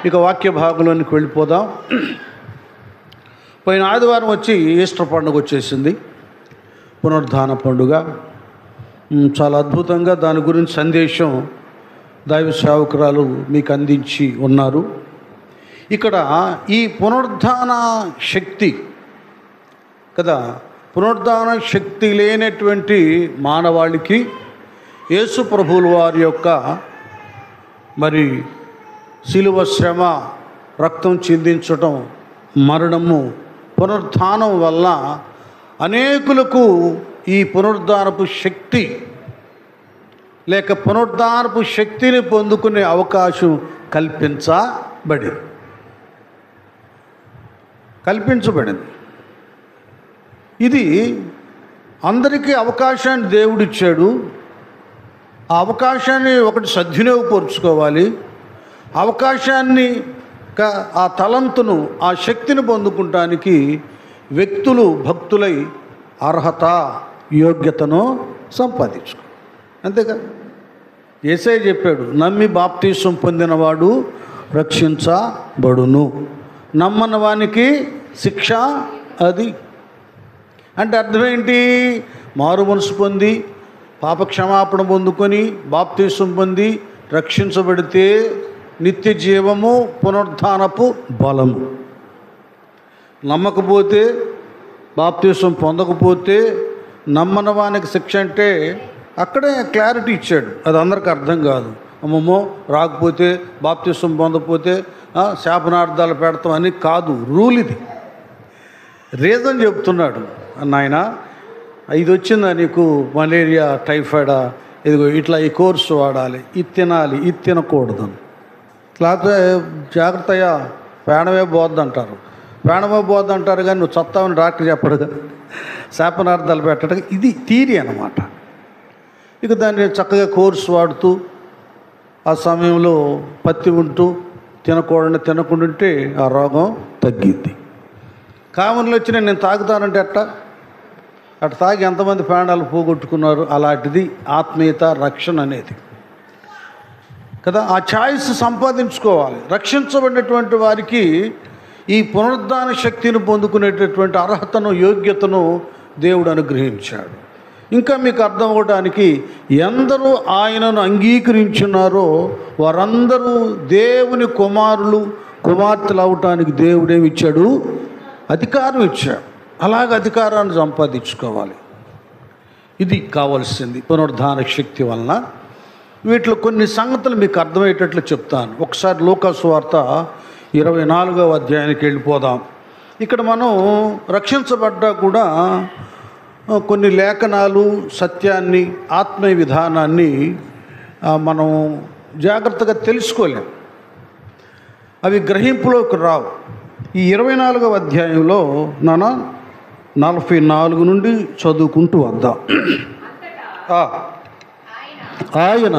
ఇక వాక్య భాగంలోనికి వెళ్ళిపోదాం. పోయిన ఆదివారం వచ్చి ఈస్టర్ పండుగ వచ్చేసింది, పునరుద్ధాన పండుగ. చాలా అద్భుతంగా దాని గురించి సందేశం దైవ సేవకురాలు మీకు అందించి ఉన్నారు. ఇక్కడ ఈ పునరుద్ధాన శక్తి కదా, పునరుద్ధాన శక్తి లేనటువంటి మానవాళికి యేసు ప్రభువుల వారి యొక్క మరి శిలువ శ్రమ, రక్తం చిందించటం, మరణము, పునరుద్ధానం వల్ల అనేకులకు ఈ పునరుద్ధానపు శక్తి లేక పునరుద్ధానపు శక్తిని పొందుకునే అవకాశం కల్పించబడింది. ఇది అందరికీ అవకాశాన్ని దేవుడిచ్చాడు. ఆ అవకాశాన్ని ఒకటి సద్వినియోగపరుచుకోవాలి. అవకాశాన్ని, ఆ తలంతును, ఆ శక్తిని పొందుకుంటానికి వ్యక్తులు భక్తులై అర్హత, యోగ్యతను సంపాదించుకో. అంతేగా యేసయ్య చెప్పాడు, నమ్మి బాప్తీసం పొందినవాడు రక్షించబడును, నమ్మని వానికి శిక్ష అది. అంటే అర్థం ఏంటి? మారు మనసు పొంది పాపక్షమాపణ పొందుకొని బాప్తీసం పొంది రక్షించబడితే నిత్య జీవము, పునరుద్ధానపు బలము. నమ్మకపోతే, బాప్తీసం పొందకపోతే నమ్మని వానికి శిక్ష అంటే అక్కడే క్లారిటీ ఇచ్చాడు. అది అందరికి అర్థం కాదు. అమ్మమ్మో రాకపోతే, బాప్తీసం పొందకపోతే శాపనార్థాలు పెడతాం అని కాదు రూల్. ఇది రీజన్ చెప్తున్నాడు. నాయన ఇది వచ్చిందా నీకు, మలేరియా, టైఫాయిడా, ఇదిగో ఇట్లా ఈ కోర్సు వాడాలి, ఇది తినాలి, ఇది తినకూడదు, లేకపోతే జాగ్రత్తగా ప్రాణమే పోద్దంటారు. ప్రాణమే పోద్దంటారు కానీ నువ్వు చస్తావని డాక్టర్ చెప్పడు కదా, శాపనార్థాలు పెట్టడం. ఇది థియరీ అన్నమాట. ఇక దాన్ని చక్కగా కోర్సు వాడుతూ ఆ సమయంలో పత్తి ఉంటూ తినకుంటుంటే ఆ రోగం తగ్గిద్ది. కామన్లు వచ్చి నేను తాగుతానంటే అట్ట తాగి ఎంతమంది ప్రాణాలు పోగొట్టుకున్నారు. అలాంటిది ఆత్మీయత, రక్షణ అనేది కదా. ఆ ఛాయిస్ సంపాదించుకోవాలి. రక్షించబడినటువంటి వారికి ఈ పునరుద్ధాన శక్తిని పొందుకునేటటువంటి అర్హతను, యోగ్యతను దేవుడు అనుగ్రహించాడు. ఇంకా మీకు అర్థం అవ్వడానికి, ఎందరూ ఆయనను అంగీకరించున్నారో వారందరూ దేవుని కుమారులు, కుమార్తెలు అవటానికి దేవుడేమి ఇచ్చాడు? అధికారం ఇచ్చాడు. అలాగ అధికారాన్ని సంపాదించుకోవాలి. ఇది కావాల్సింది పునరుద్ధాన శక్తి వలన. వీటిలో కొన్ని సంగతులు మీకు అర్థమయ్యేటట్లు చెప్తాను. ఒకసారి లూకా సువార్త 24వ అధ్యాయానికి వెళ్ళిపోదాం. ఇక్కడ మనం రక్షించబడ్డా కూడా కొన్ని లేఖనాలు, సత్యాన్ని, ఆత్మీయ విధానాన్ని మనం జాగ్రత్తగా తెలుసుకోలేం. అవి గ్రహింపులోకి రావు. ఈ 24వ అధ్యాయంలో 44 నుండి చదువుకుంటూ వద్దాం. ఆయన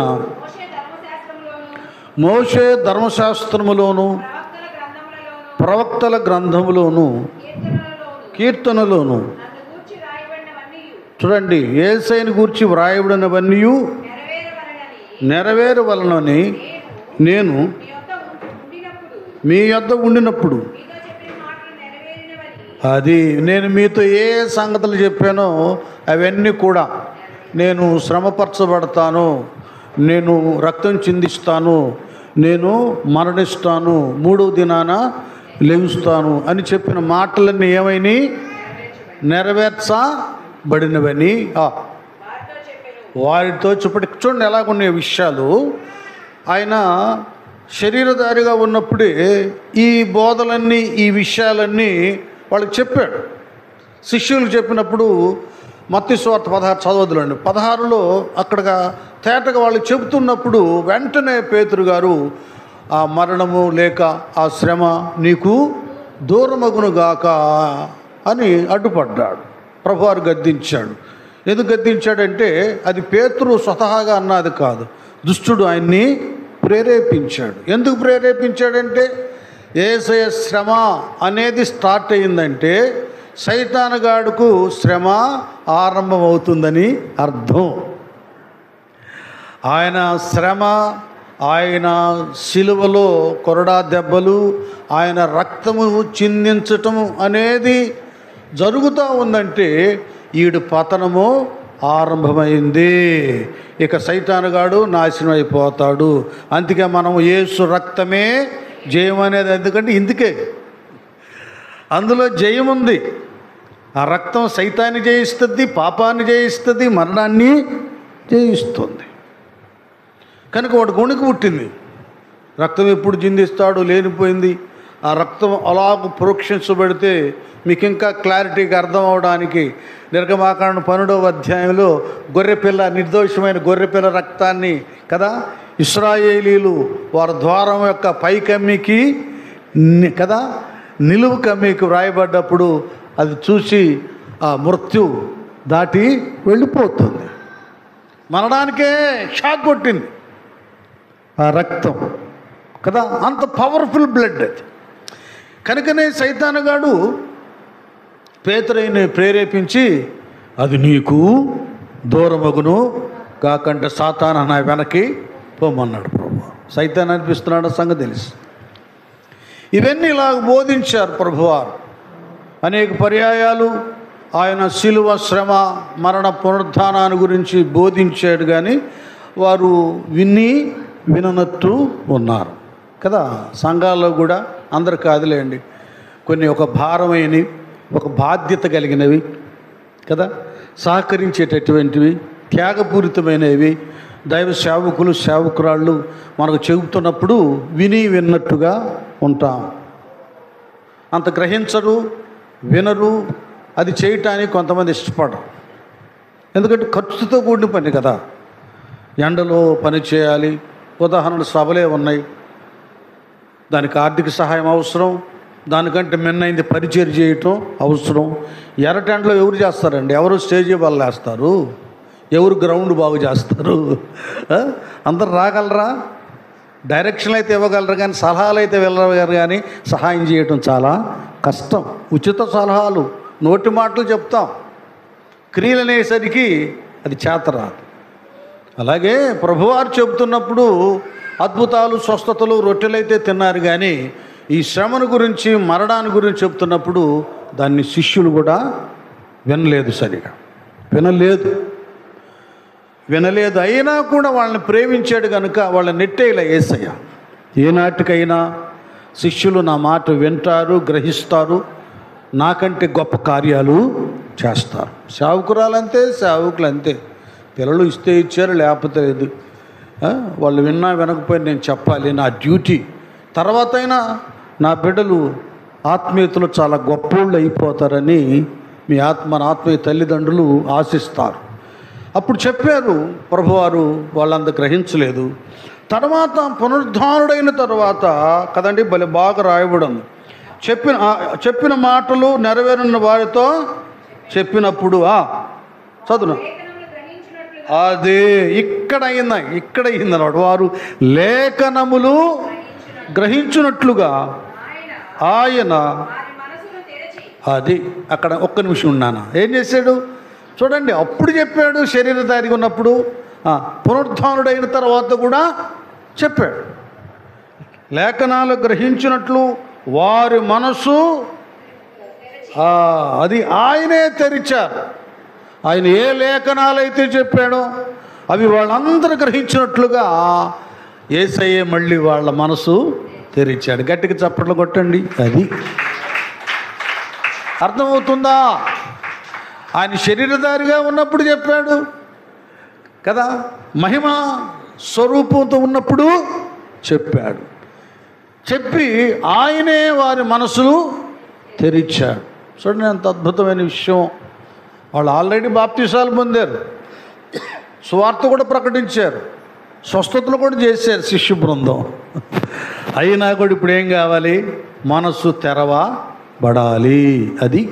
మోషే ధర్మశాస్త్రములోను, ప్రవక్తల గ్రంథములోను, కీర్తనలోను, చూడండి, యేసయ్యను గూర్చి వ్రాయబడినవన్నీ నెరవేరవలనని నేను మీ యొద్ద ఉండినప్పుడు. అది నేను మీతో ఏ సంగతులు చెప్పానో అవన్నీ కూడా, నేను శ్రమపరచబడతాను, నేను రక్తం చిందిస్తాను, నేను మరణిస్తాను, 3వ దినాన లేస్తాను అని చెప్పిన మాటలన్నీ ఏమైనా నెరవేర్చబడినవని వారితో చూడండి ఎలాగున్న విషయాలు. ఆయన శరీరధారిగా ఉన్నప్పుడే ఈ బోధలన్నీ, ఈ విషయాలన్నీ వాళ్ళకి చెప్పాడు. శిష్యులు చెప్పినప్పుడు మత్తయి సువార్త 16 చదవదులండి. 16లో అక్కడగా తేటగా వాళ్ళు చెబుతున్నప్పుడు వెంటనే పేతురు గారు ఆ మరణము లేక ఆ శ్రమ నీకు దూరమగునుగాక అని అడ్డుపడ్డాడు. ప్రభువారు గద్దించాడు. ఎందుకు గద్దించాడంటే అది పేతురు స్వతహాగా అన్నది కాదు, దుష్టుడు ఆయన్ని ప్రేరేపించాడు. ఎందుకు ప్రేరేపించాడంటే యేసయ్య శ్రమ అనేది స్టార్ట్ అయిందంటే సైతానుగాడుకు శ్రమ ఆరంభమవుతుందని అర్థం. ఆయన శ్రమ, ఆయన శిలువలో కొరడా దెబ్బలు, ఆయన రక్తము చిందించటం అనేది జరుగుతూ ఉందంటే ఈడు పతనము ఆరంభమైంది. ఇక సైతానుగాడు నాశనం అయిపోతాడు. అందుకే మనం యేసు రక్తమే జయం అనేది. ఎందుకంటే ఇందుకే అందులో జయం ఉంది. ఆ రక్తం సైతాన్ని జయిస్తుంది, పాపాన్ని జయిస్తుంది, మరణాన్ని జయిస్తుంది. కనుక వాడు గొణుకు పుట్టింది. రక్తం ఎప్పుడు చిందిస్తాడు లేనిపోయింది. ఆ రక్తం అలాగ ప్రోక్షించబడితే మీకు ఇంకా క్లారిటీగా అర్థం అవడానికి నిర్గమాకాండం 12వ అధ్యాయంలో గొర్రెపిల్ల, నిర్దోషమైన గొర్రెపిల్ల రక్తాన్ని కదా ఇశ్రాయేలీలు వారి ద్వారం యొక్క పైకమ్మికి కదా నిలువు కమ్మికి వ్రాయబడ్డప్పుడు అది చూసి ఆ మృత్యు దాటి వెళ్ళిపోతుంది. మరణానికే షాక్ కొట్టింది ఆ రక్తం కదా, అంత పవర్ఫుల్ బ్లడ్ అది. కనుకనే సైతానుగాడు పేతురుని ప్రేరేపించి అది నీకు దూరమగును కాకంటే సాతాను నా వెనక్కి పోమన్నాడు ప్రభు. సైతాన్ అనిపిస్తున్నాడు సంగతి తెలుసు. ఇవన్నీ ఇలా బోధించారు ప్రభువారు. అనేక పర్యాయాలు ఆయన శిలువ, శ్రమ, మరణ, పునరుత్థానాన్ని గురించి బోధించాడు. కానీ వారు విననట్టు ఉన్నారు కదా. సంఘాల్లో కూడా అందరు కాదులేండి, కొన్ని ఒక భారమైనవి, ఒక బాధ్యత కలిగినవి కదా, సహకరించేటటువంటివి, త్యాగపూరితమైనవి దైవ సేవకులు, సేవకురాళ్ళు మనకు చెబుతున్నప్పుడు విన్నట్టుగా ఉంటాం. అంత గ్రహించరు, వినరు. అది చేయటానికి కొంతమంది ఇష్టపడరు. ఎందుకంటే ఖర్చుతో కూడిన పని కదా. ఎండలో పని చేయాలి. ఉదాహరణలు సభలే ఉన్నాయి, దానికి ఆర్థిక సహాయం అవసరం. దానికంటే మిన్నైంది పరిచయం చేయటం అవసరం. ఎర్రటెండలో ఎవరు చేస్తారండి? ఎవరు స్టేజీ వాళ్ళు వేస్తారు? ఎవరు గ్రౌండ్ బాగు చేస్తారు? అందరు రాగలరా? డైరెక్షన్లు అయితే ఇవ్వగలరు కానీ సలహాలు అయితే వెళ్ళగలరు. కానీ సహాయం చేయటం చాలా కష్టం. ఉచిత సలహాలు, నోటి మాటలు చెప్తాం, క్రియలు అనేసరికి అది చేతరాదు. అలాగే ప్రభువారు చెబుతున్నప్పుడు అద్భుతాలు, స్వస్థతలు, రొట్టెలైతే తిన్నారు. కానీ ఈ శ్రమను గురించి, మరణాన్ని గురించి చెప్తున్నప్పుడు దాన్ని శిష్యులు కూడా వినలేదు, సరిగా వినలేదు. అయినా కూడా వాళ్ళని ప్రేమించాడు కనుక వాళ్ళని నెట్టేలా యేసయ్య. ఏనాటికైనా శిష్యులు నా మాట వింటారు, గ్రహిస్తారు, నాకంటే గొప్ప కార్యాలు చేస్తారు. సేవకురాలంతే, సేవకులు అంతే. పిల్లలు ఇస్తే ఇచ్చారు, లేకపోతే లేదు. వాళ్ళు విన్నా వినకపోయినా నేను చెప్పాలి, నా డ్యూటీ. తర్వాత అయినా నా బిడ్డలు ఆత్మీయతలు చాలా గొప్పోళ్ళు అయిపోతారని మన ఆత్మీయ తల్లిదండ్రులు ఆశిస్తారు. అప్పుడు చెప్పారు ప్రభువారు, వాళ్ళందరూ గ్రహించలేదు. తర్వాత పునరుద్ధానుడైన తర్వాత కదండి, భలే బాగా రాయబడింది. చెప్పిన మాటలు నెరవేరిన వారితో చెప్పినప్పుడు చదువు అదే ఇక్కడ అయిందన్నమాట. వారు లేఖనములు గ్రహించినట్లుగా ఆయన అది అక్కడ ఒక్క నిమిషం ఉన్నాను. ఏం చేశాడు చూడండి. అప్పుడు చెప్పాడు శరీరధారిగా ఉన్నప్పుడు, పునరుద్ధానుడైన తర్వాత కూడా చెప్పాడు. లేఖనాలు గ్రహించినట్లు వారి మనసు అది ఆయనే తెరిచారు. ఆయన ఏ లేఖనాలైతే చెప్పాడో అవి వాళ్ళందరూ గ్రహించినట్లుగా యేసయ్యే మళ్ళీ వాళ్ళ మనసు తెరిచాడు. గట్టిగా చప్పట్లు కొట్టండి. అది అర్థమవుతుందా? ఆయన శరీరధారిగా ఉన్నప్పుడు చెప్పాడు కదా, మహిమ స్వరూపంతో ఉన్నప్పుడు చెప్పాడు. చెప్పి ఆయనే వారి మనసులు తెరిచాడు. చూడండి ఎంత అద్భుతమైన విషయం. వాళ్ళు ఆల్రెడీ బాప్తిసాలు పొందారు, సువార్త కూడా ప్రకటించారు, స్వస్థతలు కూడా చేశారు శిష్య బృందం. అయినా కూడా ఇప్పుడు ఏం కావాలి? మనసు తెరవబడాలి. అది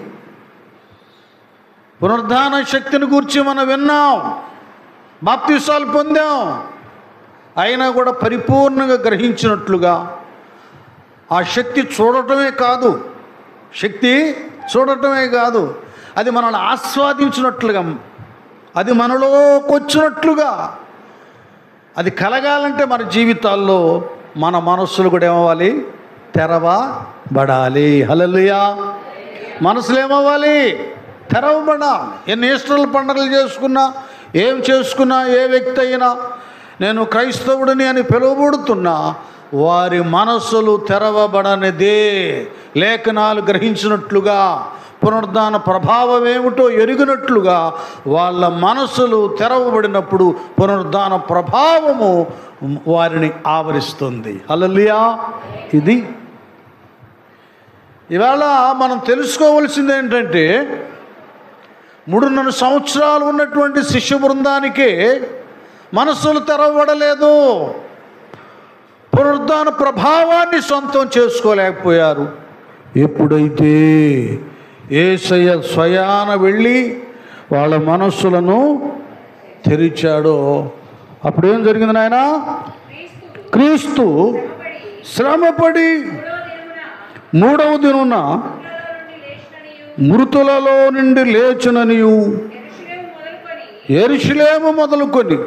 పునరుద్ధాన శక్తిని గురించి మనం విన్నాం, బాప్తిసాలు పొందాం. అయినా కూడా పరిపూర్ణంగా గ్రహించినట్లుగా ఆ శక్తి చూడటమే కాదు, అది మనల్ని ఆస్వాదించినట్లుగా, అది మనలోకి వచ్చినట్లుగా అది కలగాలంటే మన జీవితాల్లో మన మనస్సులు కూడా ఏమవ్వాలి? తెరవబడాలి. హల్లెలూయా. మనసులు ఏమవ్వాలి? తెరవబడాలి. ఎన్ని ఈస్టర్ల పండుగలు చేసుకున్నా, ఏం చేసుకున్నా, ఏ వ్యక్తి అయినా నేను క్రైస్తవుడిని అని పిలువబడుతున్నా వారి మనస్సులు తెరవబడనిదే. లేఖనాలు గ్రహించినట్లుగా, పునరుద్ధాన ప్రభావం ఏమిటో ఎరిగినట్లుగా వాళ్ళ మనస్సులు తెరవబడినప్పుడు పునరుద్ధాన ప్రభావము వారిని ఆవరిస్తుంది. హల్లెలూయా. ఇది ఇవాళ మనం తెలుసుకోవలసింది ఏంటంటే, 3.5 సంవత్సరాలు ఉన్నటువంటి శిష్య బృందానికి మనస్సులు తెరవబడలేదు. పునరుద్ధాన ప్రభావాన్ని సొంతం చేసుకోలేకపోయారు. ఎప్పుడైతే యేసయ్య స్వయాన వెళ్ళి వాళ్ళ మనస్సులను తెరిచాడో అప్పుడేం జరిగింది నాయన? క్రీస్తు శ్రమపడి 3వ దినమున మృతులలో నుండి లేచుననియు యెరూషలేము మొదలుకొని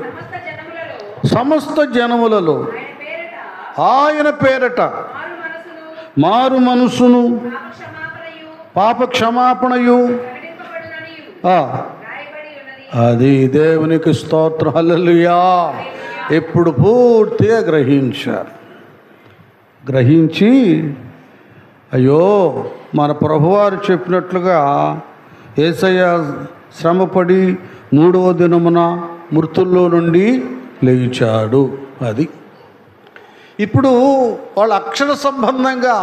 సమస్త జనములలో ఆయన పేరట మారు మనసును పాప క్షమాపణయు అది దేవునికి స్తోత్రం. హల్లెలూయా. ఇప్పుడు పూర్తిగా గ్రహించారు. గ్రహించి అయ్యో మన ప్రభువారు చెప్పినట్లుగా యేసయ్య శ్రమపడి 3వ దినమున మృతుల్లో నుండి లేచాడు. అది ఇప్పుడు వాళ్ళ అక్షర సంబంధంగా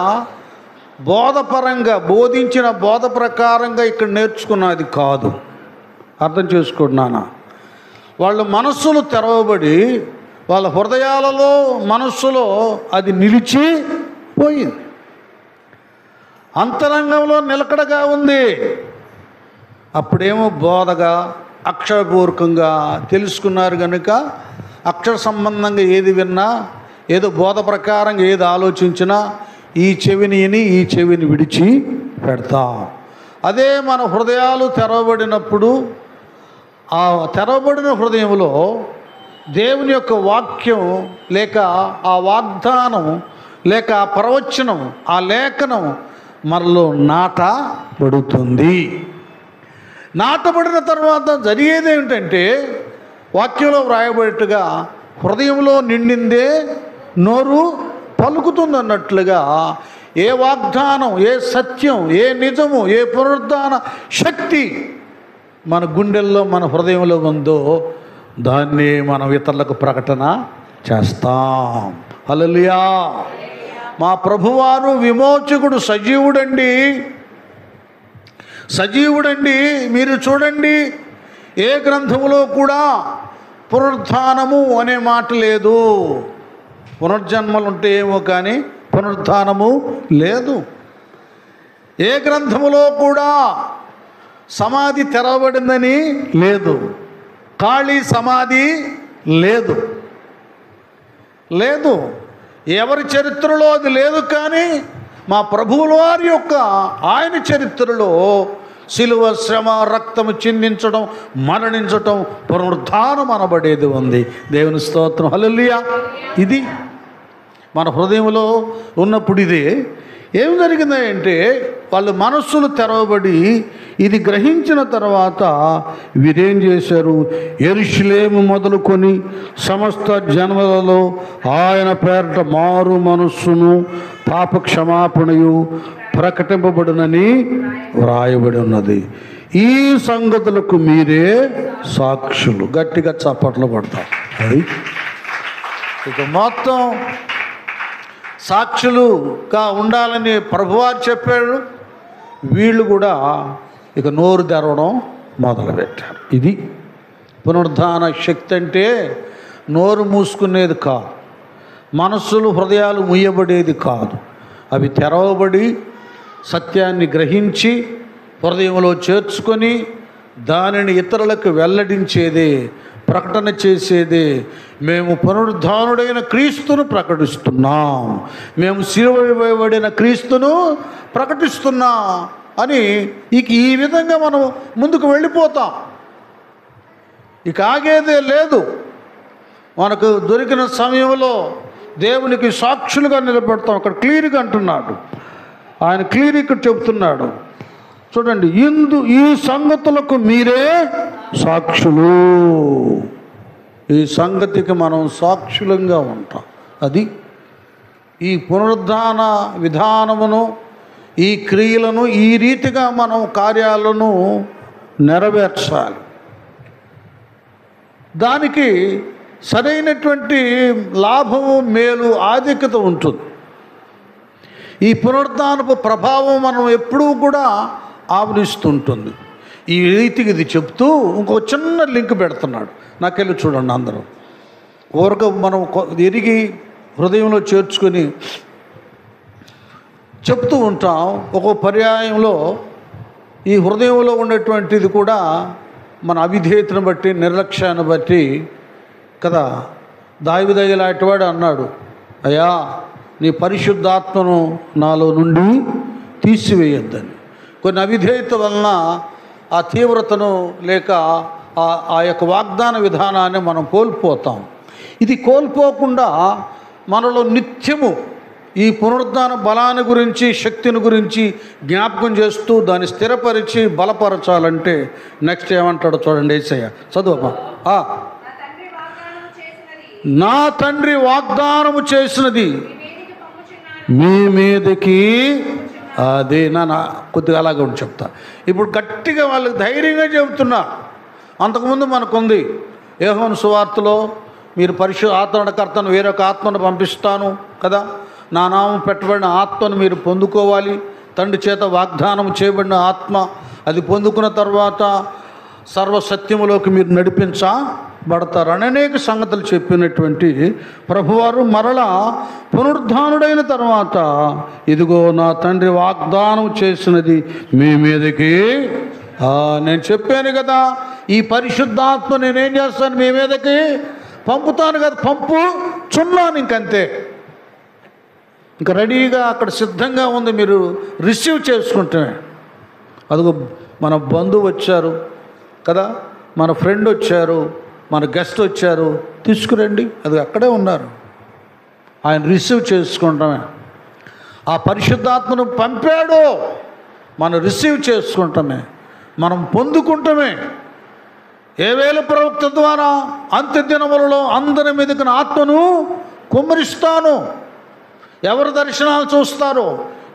బోధపరంగా బోధించిన బోధ ప్రకారంగా ఇక్కడ నేర్చుకున్నది కాదు. అర్థం చేసుకుంటున్నానా? వాళ్ళ మనస్సులు తెరవబడి వాళ్ళ హృదయాలలో మనస్సులో అది నిలిచిపోయింది. అంతరంగంలో నిలకడగా ఉంది. అప్పుడేమో బోధగా అక్షరపూర్వకంగా తెలుసుకున్నారు కనుక అక్షర సంబంధంగా ఏది విన్నా, ఏదో బోధ ప్రకారంగా ఏది ఆలోచించినా ఈ చెవిని విని ఈ చెవిని విడిచి పెడతాం. అదే మన హృదయాలు తెరవబడినప్పుడు ఆ తెరవబడిన హృదయంలో దేవుని యొక్క వాక్యం లేక ఆ వాగ్దానం లేక ఆ ప్రవచనం ఆ లేఖనం మనలో నాటబడుతుంది. నాటబడిన తర్వాత జరిగేది ఏమిటంటే వాక్యంలో వ్రాయబడినట్టుగా హృదయంలో నిండిందే నోరు పలుకుతుంది అన్నట్లుగా ఏ వాగ్దానం, ఏ సత్యం, ఏ నిజము, ఏ పునరుద్ధాన శక్తి మన గుండెల్లో మన హృదయంలో ఉందో దాన్ని మనం ఇతరులకు ప్రకటన చేస్తాం. హల్లెలూయా. మా ప్రభువారు విమోచకుడు సజీవుడండి, సజీవుడండి. మీరు చూడండి, ఏ గ్రంథములో కూడా పునరుత్థానము అనే మాట లేదు. పునర్జన్మలు ఉంటే ఏమో కానీ పునరుత్థానము లేదు. ఏ గ్రంథములో కూడా సమాధి తెరవబడిందని లేదు. ఖాళీ సమాధి లేదు. లేదు. ఎవరి చరిత్రలో అది లేదు. కానీ మా ప్రభువుల వారి యొక్క ఆయన చరిత్రలో శిలువ శ్రమ, రక్తము చిందించడం, మరణించటం, పునరుద్ధానం అనబడేది ఉంది. దేవుని స్తోత్రం. హల్లెలూయా. ఇది మన హృదయంలో ఉన్నప్పుడు ఇదే ఏం జరిగిందంటే వాళ్ళు మనస్సులు తెరవబడి ఇది గ్రహించిన తర్వాత వీరేం చేశారు? యెరూషలేము మొదలుకొని సమస్త జనములలో ఆయన పేరట మారు మనస్సును పాప క్షమాపణయు ప్రకటింపబడునని వ్రాయబడి ఉన్నది. ఈ సంగతులకు మీరే సాక్షులు. గట్టిగా చప్పట్లు పడతారు. అది ఇక మొత్తం సాక్షులుగా ఉండాలని ప్రభువారు చెప్పాడు. వీళ్ళు కూడా ఇక నోరు తెరవడం మొదలుపెట్టారు. ఇది పునరుద్ధాన శక్తి అంటే నోరు మూసుకునేది కాదు, మనస్సులు హృదయాలు ముయ్యబడేది కాదు. అవి తెరవబడి సత్యాన్ని గ్రహించి హృదయంలో చేర్చుకొని దానిని ఇతరులకు వెల్లడించేదే, ప్రకటన చేసేదే. మేము పునరుద్ధానుడైన క్రీస్తును ప్రకటిస్తున్నాం, మేము సిలువ వేయబడిన క్రీస్తును ప్రకటిస్తున్నాం అని ఇక ఈ విధంగా మనం ముందుకు వెళ్ళిపోతాం. ఇక ఆగేదే లేదు. మనకు దొరికిన సమయంలో దేవునికి సాక్షులుగా నిలబెడతాం. అక్కడ క్లియర్గా అంటున్నాడు ఆయన, క్లియర్గా చెబుతున్నాడు. చూడండి, ఈ సంగతులకు మీరే సాక్షులు. ఈ సంగతికి మనం సాక్షులంగా ఉంటాం. అది ఈ పునరుద్ధాన విధానమును, ఈ క్రియలను ఈ రీతిగా మనం కార్యాలను నెరవేర్చాలి. దానికి సరైనటువంటి లాభము, మేలు, ఆధిక్యత ఉంటుంది. ఈ పునరుద్ధానపు ప్రభావం మనం ఎప్పుడూ కూడా ఆవరిస్తుంటుంది. ఈ రీతికి ఇది చెప్తూ ఇంకో చిన్న లింక్ పెడుతున్నాడు. నాకెళ్ళి చూడండి అందరూ. ఊరక మనం ఎరిగి హృదయంలో చేర్చుకొని చెప్తూ ఉంటాం. ఒక పర్యాయంలో ఈ హృదయంలో ఉండేటువంటిది కూడా మన అవిధేయతను బట్టి, నిర్లక్ష్యాన్ని బట్టి కదా. దావీదు లాంటివాడు అన్నాడు, అయ్యా నీ పరిశుద్ధాత్మను నాలో నుండి తీసివేయొద్దని. కొన్ని అవిధేయత వలన ఆ తీవ్రతను లేక ఆ యొక్క వాగ్దాన విధానాన్ని మనం కోల్పోతాం. ఇది కోల్పోకుండా మనలో నిత్యము ఈ పునరుద్ధాన బలాన్ని గురించి, శక్తిని గురించి జ్ఞాపకం చేస్తూ దాన్ని స్థిరపరిచి బలపరచాలంటే నెక్స్ట్ ఏమంటాడో చూడండి. యేసయ్య చదువమ్మా. నా తండ్రి వాగ్దానము చేసినది మీ మీదకి, అదే నా కొద్దిగా అలాగే చెప్తా. ఇప్పుడు గట్టిగా వాళ్ళకి ధైర్యంగా చెబుతున్నా. అంతకుముందు మనకుంది యోహాను సువార్తలో, మీరు ఆదరణకర్తను వేరొక ఆత్మను పంపిస్తాను కదా, నా నామం పెట్టబడిన ఆత్మను మీరు పొందుకోవాలి, తండ్రి చేత వాగ్దానం చేయబడిన ఆత్మ, అది పొందుకున్న తర్వాత సర్వసత్యములోకి మీరు నడిపించబడతారు అని అనేక సంగతులు చెప్పినటువంటి ప్రభువారు మరలా పునరుద్ధానుడైన తర్వాత, ఇదిగో నా తండ్రి వాగ్దానం చేసినది మీ మీదకి, నేను చెప్పాను కదా, ఈ పరిశుద్ధాత్మ నేనేం చేస్తాను, మీ మీదకి పంపుతాను కదా, పంపుచున్నాను. ఇంకంతే, ఇంకా రెడీగా అక్కడ సిద్ధంగా ఉంది, మీరు రిసీవ్ చేసుకుంటే. అదిగో మన బంధువు వచ్చారు కదా, మన ఫ్రెండ్ వచ్చారు, మన గెస్ట్ వచ్చారు, తీసుకురండి, అది అక్కడే ఉన్నారు. ఆయన రిసీవ్ చేసుకుంటామే. ఆ పరిశుద్ధాత్మను పంపాడు, మనం రిసీవ్ చేసుకుంటామే, మనం పొందుకుంటామే. ఏవేళ ప్రవక్త ద్వారా అంత్యదినములలో అందరి మీదకి ఆత్మను కుమ్మరిస్తాను. ఎవరు దర్శనాలు చూస్తారో,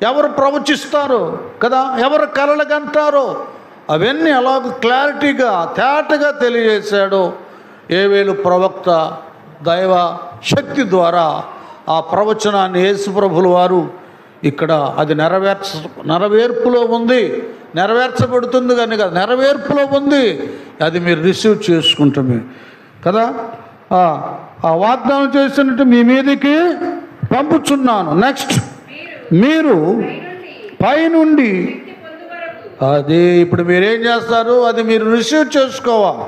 ఎవరు ప్రవచిస్తారో కదా, ఎవరు కలలుగంటారో అవన్నీ అలాగ క్లారిటీగా తేటగా తెలియజేశాడు ఏవేలు ప్రవక్త దైవ శక్తి ద్వారా. ఆ ప్రవచనాన్ని యేసుప్రభుల వారు ఇక్కడ అది నెరవేర్పులో ఉంది, నెరవేర్చబడుతుంది కానీ కదా, నెరవేర్పులో ఉంది. అది మీరు రిసీవ్ చేసుకుంటామే కదా. ఆ వాగ్దానం చేసినట్టు మీ మీదకి పంపుచున్నాను. నెక్స్ట్, మీరు పైనుండి, అది ఇప్పుడు మీరేం చేస్తారు, అది మీరు రిసీవ్ చేసుకోవాలి.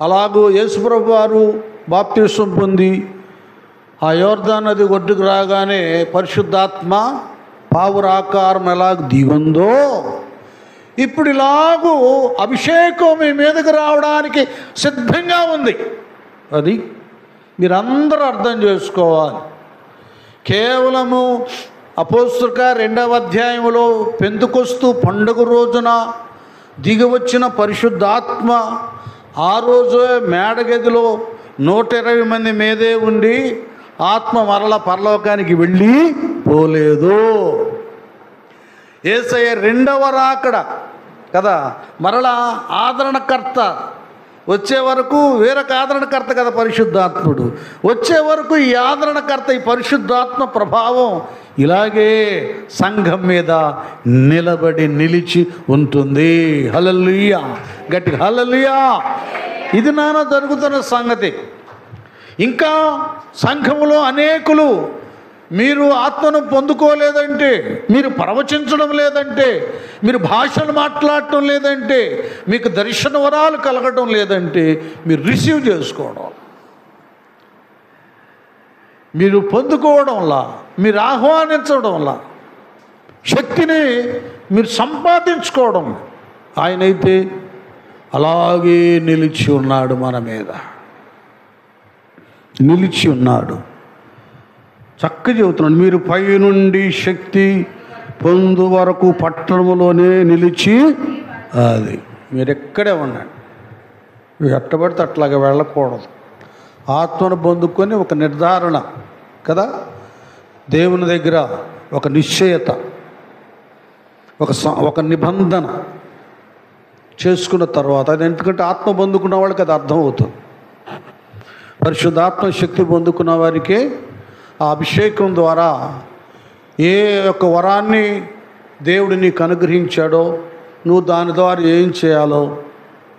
అలాగూ యేసుప్రభు వారు బాప్తిసం పొంది ఆ యోర్దాన్ నది ఒడ్డుకు రాగానే పరిశుద్ధాత్మ పావురాకారం ఎలాగ దిగుందో, ఇప్పుడు ఇలాగూ అభిషేకం మీ మీదకి రావడానికి సిద్ధంగా ఉంది. అది మీరందరూ అర్థం చేసుకోవాలి. కేవలము అపోస్తలుల 2వ అధ్యాయంలో పెంతెకొస్తు పండుగ రోజున దిగివచ్చిన పరిశుద్ధాత్మ ఆ రోజు మేడగదిలో 120 మంది మీదే ఉండి ఆత్మ మరల పరలోకానికి వెళ్ళి పోలేదు. యేసయ్య 2వ రాకడ కదా, మరలా ఆదరణకర్త వచ్చే వరకు వేరొక ఆదరణకర్త కదా పరిశుద్ధాత్ముడు, వచ్చే వరకు ఈ ఆదరణకర్త, ఈ పరిశుద్ధాత్మ ప్రభావం ఇలాగే సంఘం మీద నిలిచి ఉంటుంది. హల్లెలూయా, గట్టిగా హల్లెలూయా. ఇది నాన్న జరుగుతున్న సంగతి. ఇంకా సంఘములో అనేకులు మీరు ఆత్మను పొందుకోలేదంటే, మీరు ప్రవచించడం లేదంటే, మీరు భాషలు మాట్లాడటం లేదంటే, మీకు దర్శన వరాలు కలగడం లేదంటే, మీరు రిసీవ్ చేసుకోవడం, మీరు పొందుకోవడంలా, మీరు ఆహ్వానించడంలా, శక్తిని మీరు సంపాదించుకోవడం. ఆయనైతే అలాగే నిలిచి ఉన్నాడు మన మీద. నిలిచి ఉన్నాడు. చక్కగా చెబుతున్నాడు, మీరు పై నుండి శక్తి పొందు వరకు పట్టణంలోనే నిలిచి, అది మీరు ఎక్కడే ఉండండి. మీరు ఎట్టబడితే అట్లాగే వెళ్ళకూడదు. ఆత్మను పొందుకొని ఒక నిర్ధారణ కదా, దేవుని దగ్గర ఒక నిశ్చయత, ఒక నిబంధన చేసుకున్న తర్వాత, అది ఎందుకంటే ఆత్మ పొందుకున్న వాళ్ళకి అది అర్థమవుతుంది. పరిశుద్ధాత్మ శక్తి పొందుకున్న వారికి ఆ అభిషేకం ద్వారా ఏ యొక్క వరాన్ని దేవుడు నీకు అనుగ్రహించాడో నువ్వు దాని ద్వారా ఏం చేయాలో,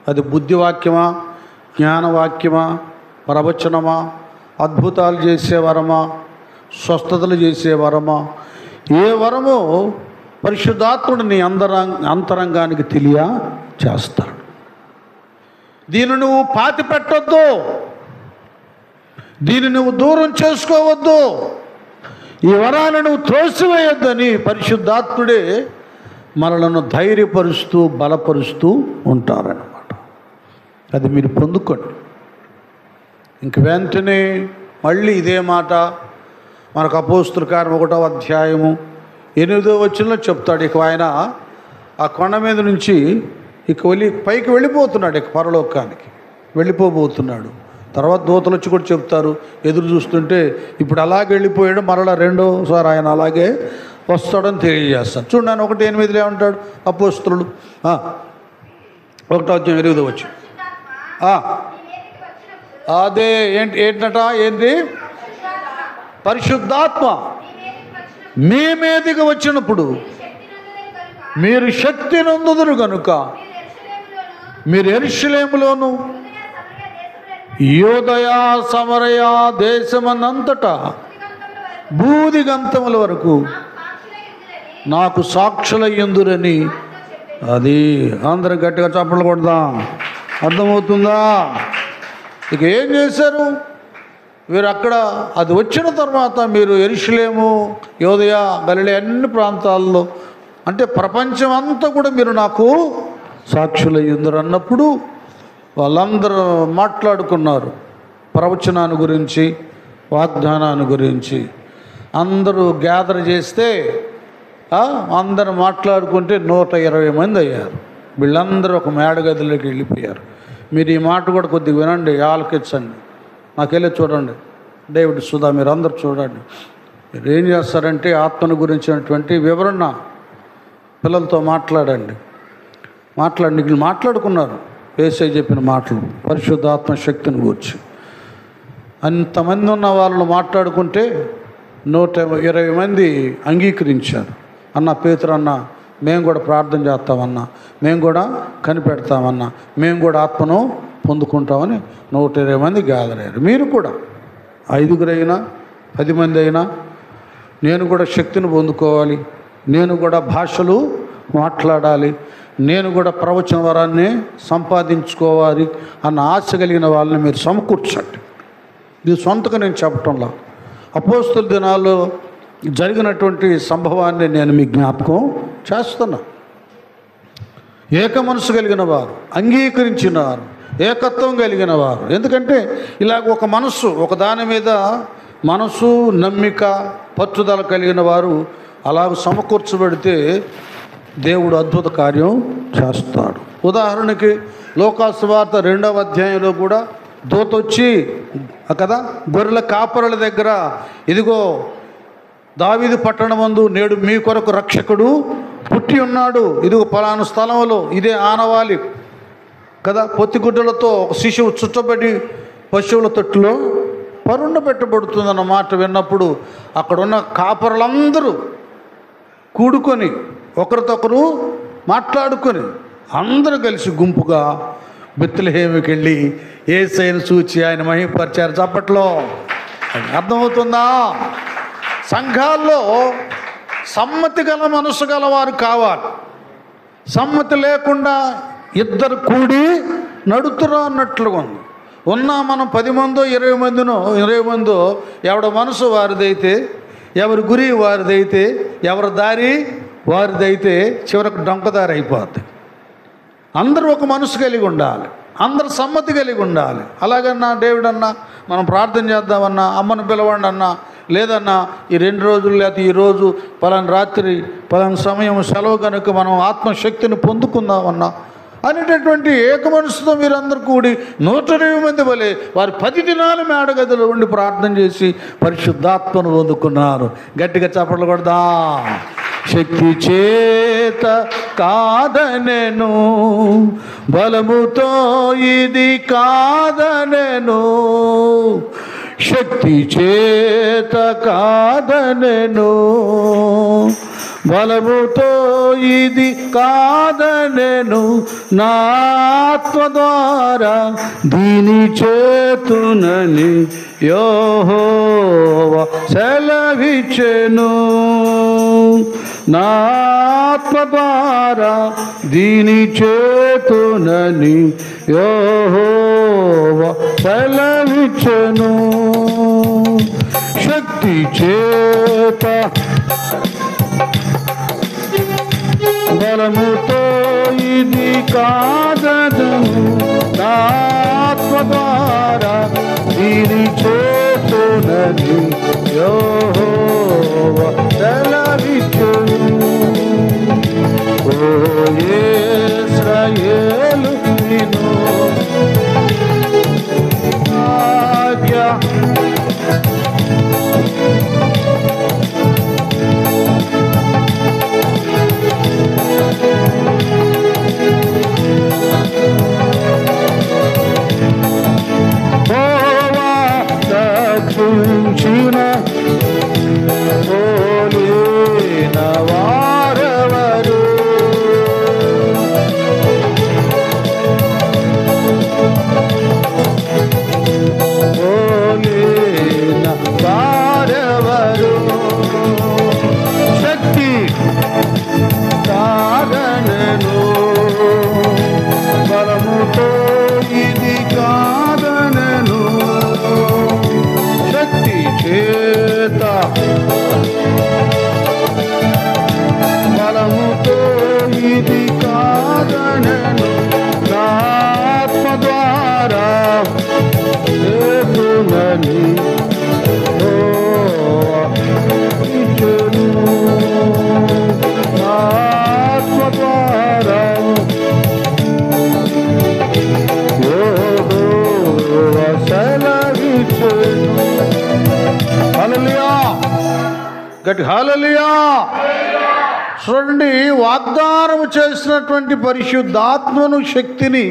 అది బుద్ధివాక్యమా, జ్ఞానవాక్యమా, ప్రవచనమా, అద్భుతాలు చేసే వరమా, స్వస్థతలు చేసే వరమా, ఏ వరమో పరిశుద్ధాత్ముడు నీ అంతరంగానికి తెలియ చేస్తాడు. దీన్ని నువ్వు పాతి పెట్టొద్దు, దీన్ని నువ్వు దూరం చేసుకోవద్దు, ఈ వరాలను నువ్వు త్రోసివేయొద్దని పరిశుద్ధాత్ముడే మనలను ధైర్యపరుస్తూ బలపరుస్తూ ఉంటారన్నమాట. అది మీరు పొందుకోండి. ఇంక వెంటనే మళ్ళీ ఇదే మాట మనకు అపోస్తుల కార్యం 1వ అధ్యాయము 8వ వచనంలో చెప్తాడు. ఇక ఆయన ఆ కొండ మీద నుంచి ఇక పైకి వెళ్ళిపోతున్నాడు, ఇక పరలోకానికి వెళ్ళిపోబోతున్నాడు. తర్వాత దూతలు వచ్చి కూడా చెప్తారు, ఎదురు చూస్తుంటే ఇప్పుడు అలాగే వెళ్ళిపోయాడు, మరలా రెండోసారి ఆయన అలాగే వస్తాడని తెలియజేస్తాడు. చూడండి, ఆయన 1:8 ఏమంటాడు అపోస్తులు, 1వ అధ్యాయం 8వ వచనం. అదే ఏంటట, ఏంటి? పరిశుద్ధాత్మ మీ మీదికి వచ్చినప్పుడు మీరు శక్తి నొందుదురు కనుక మీరు యెరూషలేములోను యూదయ సమరయ దేశమనంతటా బూదిగంతముల వరకు నాకు సాక్షులయ్యుందురని. అది అందరం గట్టిగా చప్పట్లు కొడదాం. అర్థమవుతుందా? ఇక ఏం చేశారు వీరు అక్కడ? అది వచ్చిన తర్వాత మీరు యెరూషలేము, యూదయ, గలిలయ అన్ని ప్రాంతాల్లో, అంటే ప్రపంచం అంతా కూడా మీరు నాకు సాక్షులయ్యుందురు అన్నప్పుడు వాళ్ళందరూ మాట్లాడుకున్నారు ప్రవచనాన్ని గురించి, వాగ్దానాన్ని గురించి. అందరూ గ్యాదర్ చేస్తే అందరూ మాట్లాడుకుంటే 120 మంది అయ్యారు. వీళ్ళందరూ ఒక మేడగదిలోకి వెళ్ళిపోయారు. మీరు ఈ మాట కూడా కొద్దిగా వినండి, ఆలకించండి, నాకెళ్ళి చూడండి. డేవిడ్ సుధా మీరు అందరు చూడండి. మీరు ఏం చేస్తారంటే ఆత్మను గురించినటువంటి వివరణ పిల్లలతో మాట్లాడండి. వీళ్ళు మాట్లాడుకున్నారు యేసయ్య చెప్పిన మాటలు, పరిశుద్ధాత్మ శక్తిని గురించి. అంతమంది ఉన్న వాళ్ళు మాట్లాడుకుంటే 120 మంది అంగీకరించారు. అన్న పేతురు అన్న, మేము కూడా ప్రార్థన చేస్తామన్నా, మేము కూడా కనిపెడతామన్నా, మేము కూడా ఆత్మను పొందుకుంటామని 120 మంది గ్యాదర్ అయ్యారు. మీరు కూడా 5 అయినా 10 మంది అయినా, నేను కూడా శక్తిని పొందుకోవాలి, నేను కూడా భాషలు మాట్లాడాలి, నేను కూడా ప్రవచన వరాన్ని సంపాదించుకోవాలి అన్న ఆశ కలిగిన వాళ్ళని మీరు సమకూర్చండి. ఇది సొంతగా నేను చెప్పటంలా, అపోస్తుల దినాల్లో జరిగినటువంటి సంభవాన్ని నేను మీ జ్ఞాపకం చేస్తున్నా. ఏక మనసు కలిగిన వారు, అంగీకరించిన వారు, ఏకత్వం కలిగిన వారు. ఎందుకంటే ఇలాగ ఒక మనస్సు, ఒక దాని మీద మనసు, నమ్మిక, పట్టుదల కలిగిన వారు అలాగ సమకూర్చబడితే దేవుడు అద్భుత కార్యం చేస్తాడు. ఉదాహరణకి లోకాసు వార్త 2వ అధ్యాయంలో కూడా దూత వచ్చి కదా గొర్రెల కాపరుల దగ్గర, ఇదిగో దావీదు పట్టణమందు నేడు మీ కొరకు రక్షకుడు పుట్టి ఉన్నాడు, ఇదిగో పలానా స్థలంలో, ఇదే ఆనవాలి కదా, పొత్తిగుడ్డలతో ఒక శిశువు చుట్టబడి పశువుల తొట్టులో పరుండబెట్టబడుతుందన్న మాట విన్నప్పుడు అక్కడున్న కాపరులందరూ కూడుకొని ఒకరితొకరు మాట్లాడుకొని అందరూ కలిసి గుంపుగా బెత్లెహేముకి వెళ్ళి యేసయ్యను చూచి ఆయన మహిమపరిచారు. చప్పట్లో అర్థమవుతుందా? సంఘాల్లో సమ్మతి గల మనసు గలవారు కావాలి. సమ్మతి లేకుండా ఇద్దరు కూడి నడుతురా అన్నట్లుగా ఉంది. ఉన్నా మనం 10 మందో 20 మందో ఎవడ మనసు వారిదైతే, ఎవరి గురి వారిదైతే, ఎవరి దారి వారిదైతే చివరకు డొంకదారి అయిపోద్ది. అందరూ ఒక మనసు కలిగి ఉండాలి. అందరు సమ్మతి కలిగి ఉండాలి. అలాగన్నా డేవిడ్ అన్నా మనం ప్రార్థన చేద్దామన్నా, అమ్మను పిలవండి అన్నా, లేదన్నా ఈ 2 రోజులు లేకపోతే ఈరోజు పలానా రాత్రి పలానా సమయం సెలవు కనుక మనం ఆత్మశక్తిని పొందుకుందామన్నా అనేటటువంటి ఏక మనసుతో మీరందరూ కూడి 120 మంది వలె వారు 10 దినాలు మేడగదిలో ఉండి ప్రార్థన చేసి పరిశుద్ధాత్మను పొందుకున్నారు. గట్టిగా చప్పట్లు కొడదా. శక్తి చేత కాదనెను, బలముతో ఇది కాదనెను, శక్తి చేత కాదనెను, బలముతో ఇది కాదనెను, నా ఆత్మ ద్వారా దీని చేతునని యెహోవా సెలవిచ్చెను. నా ఆత్మ ద్వారా దీని చేతునని యెహోవా సెలవిచ్చెను. శక్తి చేత బలముతో ఇది కాదనెను, నా ఆత్మ ద్వారా దీని చేతునని యెహోవా సెలవిచ్చెను. ఓ ఇశ్రాయేలు విను ఆజ్ఞ, దక్షిణ పోలిన వారెవరు, పోలిన వారెవరు, శక్తి కాదనెను, బలముతో ఇది కాదనెను, శక్తి చేత బలముతో ఇది కాదనెను, నా ఆత్మ ద్వారా చేతునని యెహోవా ఇచ్చెను. నా ఆత్మ ద్వారా యెహోవా సెలవిచ్చెను. హల్లెలూయా, గట్టి హల్లెలూయా. చూడండి, వాగ్దానం చేసినటువంటి పరిశుద్ధాత్మను శక్తిని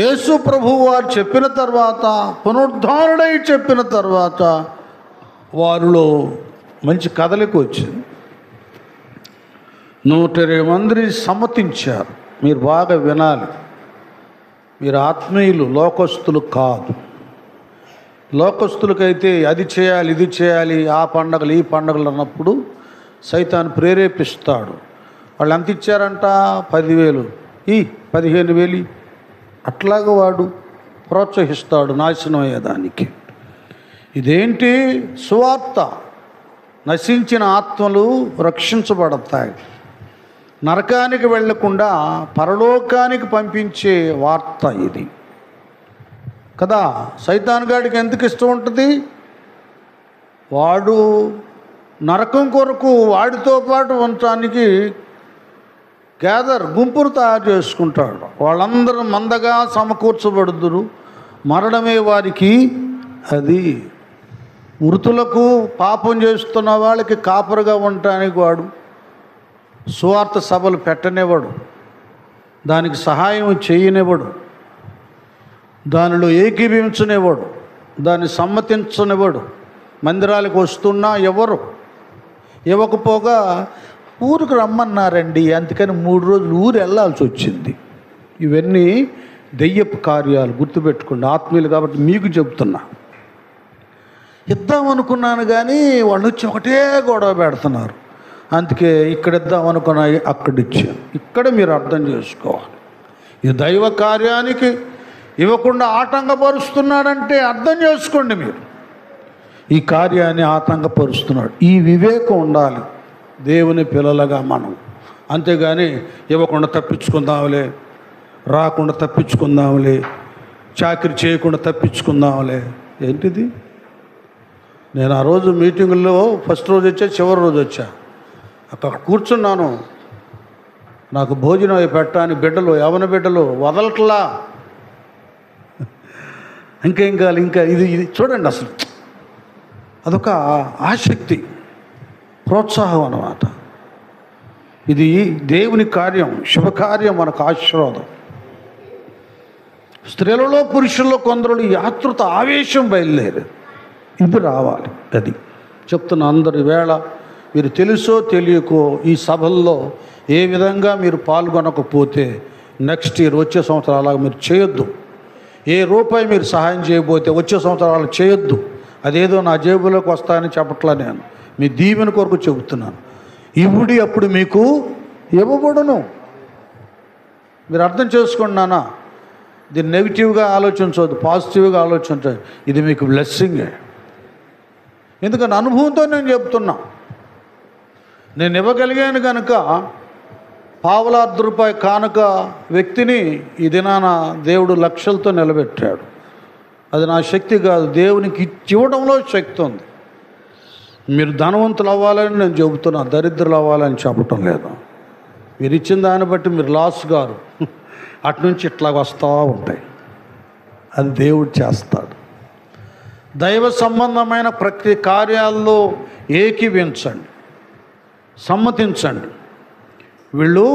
యేసు ప్రభువు వారు చెప్పిన తర్వాత, పునరుద్ధారుడై చెప్పిన తర్వాత వారిలో మంచి కదలిక వచ్చింది. 120 మంది సమ్మతించారు. మీరు బాగా వినాలి, మీరు ఆత్మీయులు, లోకస్తులు కాదు. లోకస్తులకైతే అది చేయాలి, ఇది చేయాలి, ఆ పండగలు ఈ పండగలు అన్నప్పుడు సైతాను ప్రేరేపిస్తాడు. వాళ్ళు ఎంత ఇచ్చారంట? 10,000, ఈ 15,000, అట్లాగా వాడు ప్రోత్సహిస్తాడు నాశనం అయ్యేదానికి. ఇదేంటి? సువార్త. నశించిన ఆత్మలు రక్షించబడతాయి, నరకానికి వెళ్లకుండా పరలోకానికి పంపించే వార్త ఇది కదా. సైతాన్ గాడికి ఎందుకు ఇష్టం ఉంటుంది? వాడు నరకం కొరకు వాడితో పాటు ఉంచడానికి గుంపును తయారు చేసుకుంటాడు. వాళ్ళందరూ మందగా సమకూర్చబడుదురు, మరణమే వారికి అది. మృతులకు పాపం చేస్తున్న వాళ్ళకి కాపరుగా ఉండటానికి వాడు సువార్త సభలు పెట్టనివ్వడు, దానికి సహాయం చేయనివ్వడు, దానిలో ఏకీభవించనివ్వడు, దాన్ని సమ్మతించనివ్వడు. మందిరాలకు వస్తున్నా ఎవరు ఇవ్వకపోగా ఊరికి రమ్మన్నారండి, అందుకని 3 రోజులు ఊరు వెళ్ళాల్సి వచ్చింది. ఇవన్నీ దెయ్యపు కార్యాలు, గుర్తుపెట్టుకోండి. ఆత్మీయులు కాబట్టి మీకు చెబుతున్నా. ఇద్దామనుకున్నాను కానీ వాళ్ళు వచ్చి ఒకటే గొడవ పెడుతున్నారు, అందుకే ఇక్కడ ఇద్దామనుకున్నా అక్కడిచ్చాను. ఇక్కడ మీరు అర్థం చేసుకోవాలి, ఇది దైవ కార్యానికి ఇవ్వకుండా ఆటంకపరుస్తున్నాడంటే అర్థం చేసుకోండి మీరు. ఈ కార్యాన్ని ఆటంకపరుస్తున్నాడు. ఈ వివేకం ఉండాలి దేవుని పిల్లలుగా మనం. అంతేగాని ఇవ్వకుండా తప్పించుకుందాంలే, రాకుండా తప్పించుకుందాంలే, చాకరీ చేయకుండా తప్పించుకుందాంలే. ఏంటిది? నేను ఆ రోజు మీటింగుల్లో ఫస్ట్ రోజు వచ్చా, చివరి రోజు వచ్చా. అక్కడ కూర్చున్నాను. నాకు భోజనం అవి పెట్టాని బిడ్డలు, యవన బిడ్డలు వదలట్లా. ఇంకేం కావాలి, ఇంకా ఇది చూడండి. అసలు అదొక ఆసక్తి, ప్రోత్సాహం అన్నమాట. ఇది దేవుని కార్యం, శుభకార్యం, మనకు ఆశీర్వాదం. స్త్రీలలో పురుషుల్లో కొందరు ఈ ఆతృత, ఆవేశం బయలుదేరు. ఇది రావాలి. అది చెప్తున్న అందరి వేళ మీరు తెలుసో తెలియకో ఈ సభల్లో ఏ విధంగా మీరు పాల్గొనకపోతే నెక్స్ట్ ఇయర్, వచ్చే సంవత్సరం అలాగా మీరు చేయొద్దు. ఏ రూపాయి మీరు సహాయం చేయబోతే వచ్చే సంవత్సరాలు చేయొద్దు. అదేదో నా జేబులోకి వస్తాయని చెప్పట్లా, నేను మీ దీవెన కొరకు చెబుతున్నాను. ఇవుడి అప్పుడు మీకు ఇవ్వబడును. మీరు అర్థం చేసుకోండి నాన్న. దీన్ని నెగిటివ్గా ఆలోచించవద్దు, పాజిటివ్గా ఆలోచించండి. ఇది మీకు బ్లెస్సింగే. ఎందుకంటే అనుభవంతో నేను చెప్తున్నా. నేను ఇవ్వగలిగాను కనుక ₹1,000 కానుక వ్యక్తిని ఈ దినాన దేవుడు లక్షలతో నిలబెట్టాడు. అది నా శక్తి కాదు, దేవునికి ఇవ్వడంలో శక్తి ఉంది. మీరు ధనవంతులు అవ్వాలని నేను చెబుతున్నా, దరిద్రులు అవ్వాలని చెప్పటం లేదు. మీరు ఇచ్చిన దాన్ని బట్టి మీరు లాస్ గారు, అటు నుంచి ఇట్లా వస్తూ ఉంటాయి. అది దేవుడు చేస్తాడు. దైవ సంబంధమైన ప్రతి కార్యాల్లో ఏకీవించండి, సమ్మతించండి. వీళ్ళు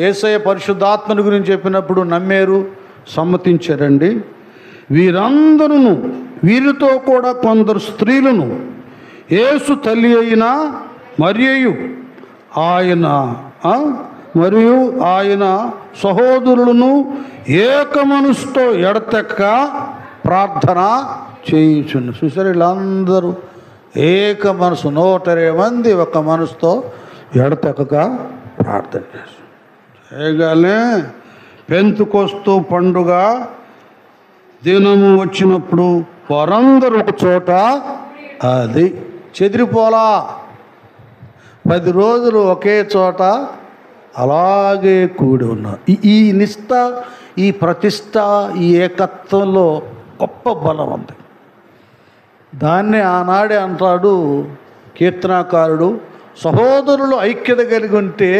యేసయ్య పరిశుద్ధాత్మని గురించి చెప్పినప్పుడు నమ్మారు, సమ్మతించారండి. వీరందరూ, వీరితో కూడా కొందరు స్త్రీలను యేసు తల్లి అయిన మరియు ఆయన సహోదరులను ఏక మనసుతో ఎడతెక్క ప్రార్థన చేయుచుండు. చూసారు, వీళ్ళందరూ ఏక మనసు, 120 మంది ఒక మనసుతో ఎడతెక్కక ప్రార్థన చేస్తారు. చేయగానే పెంతుకొస్తూ పండుగ దినము వచ్చినప్పుడు వారందరూ ఒక చోట, అది చెదిరిపోలా, 10 రోజులు ఒకే చోట అలాగే కూడి ఉన్నారు. ఈ నిష్ట, ఈ ప్రతిష్ట, ఈ ఏకత్వంలో గొప్ప బలం ఉంది. దాన్నే ఆనాడే అంటాడు కీర్తనాకారుడు, సహోదరులు ఐక్యత కలిగి ఉంటే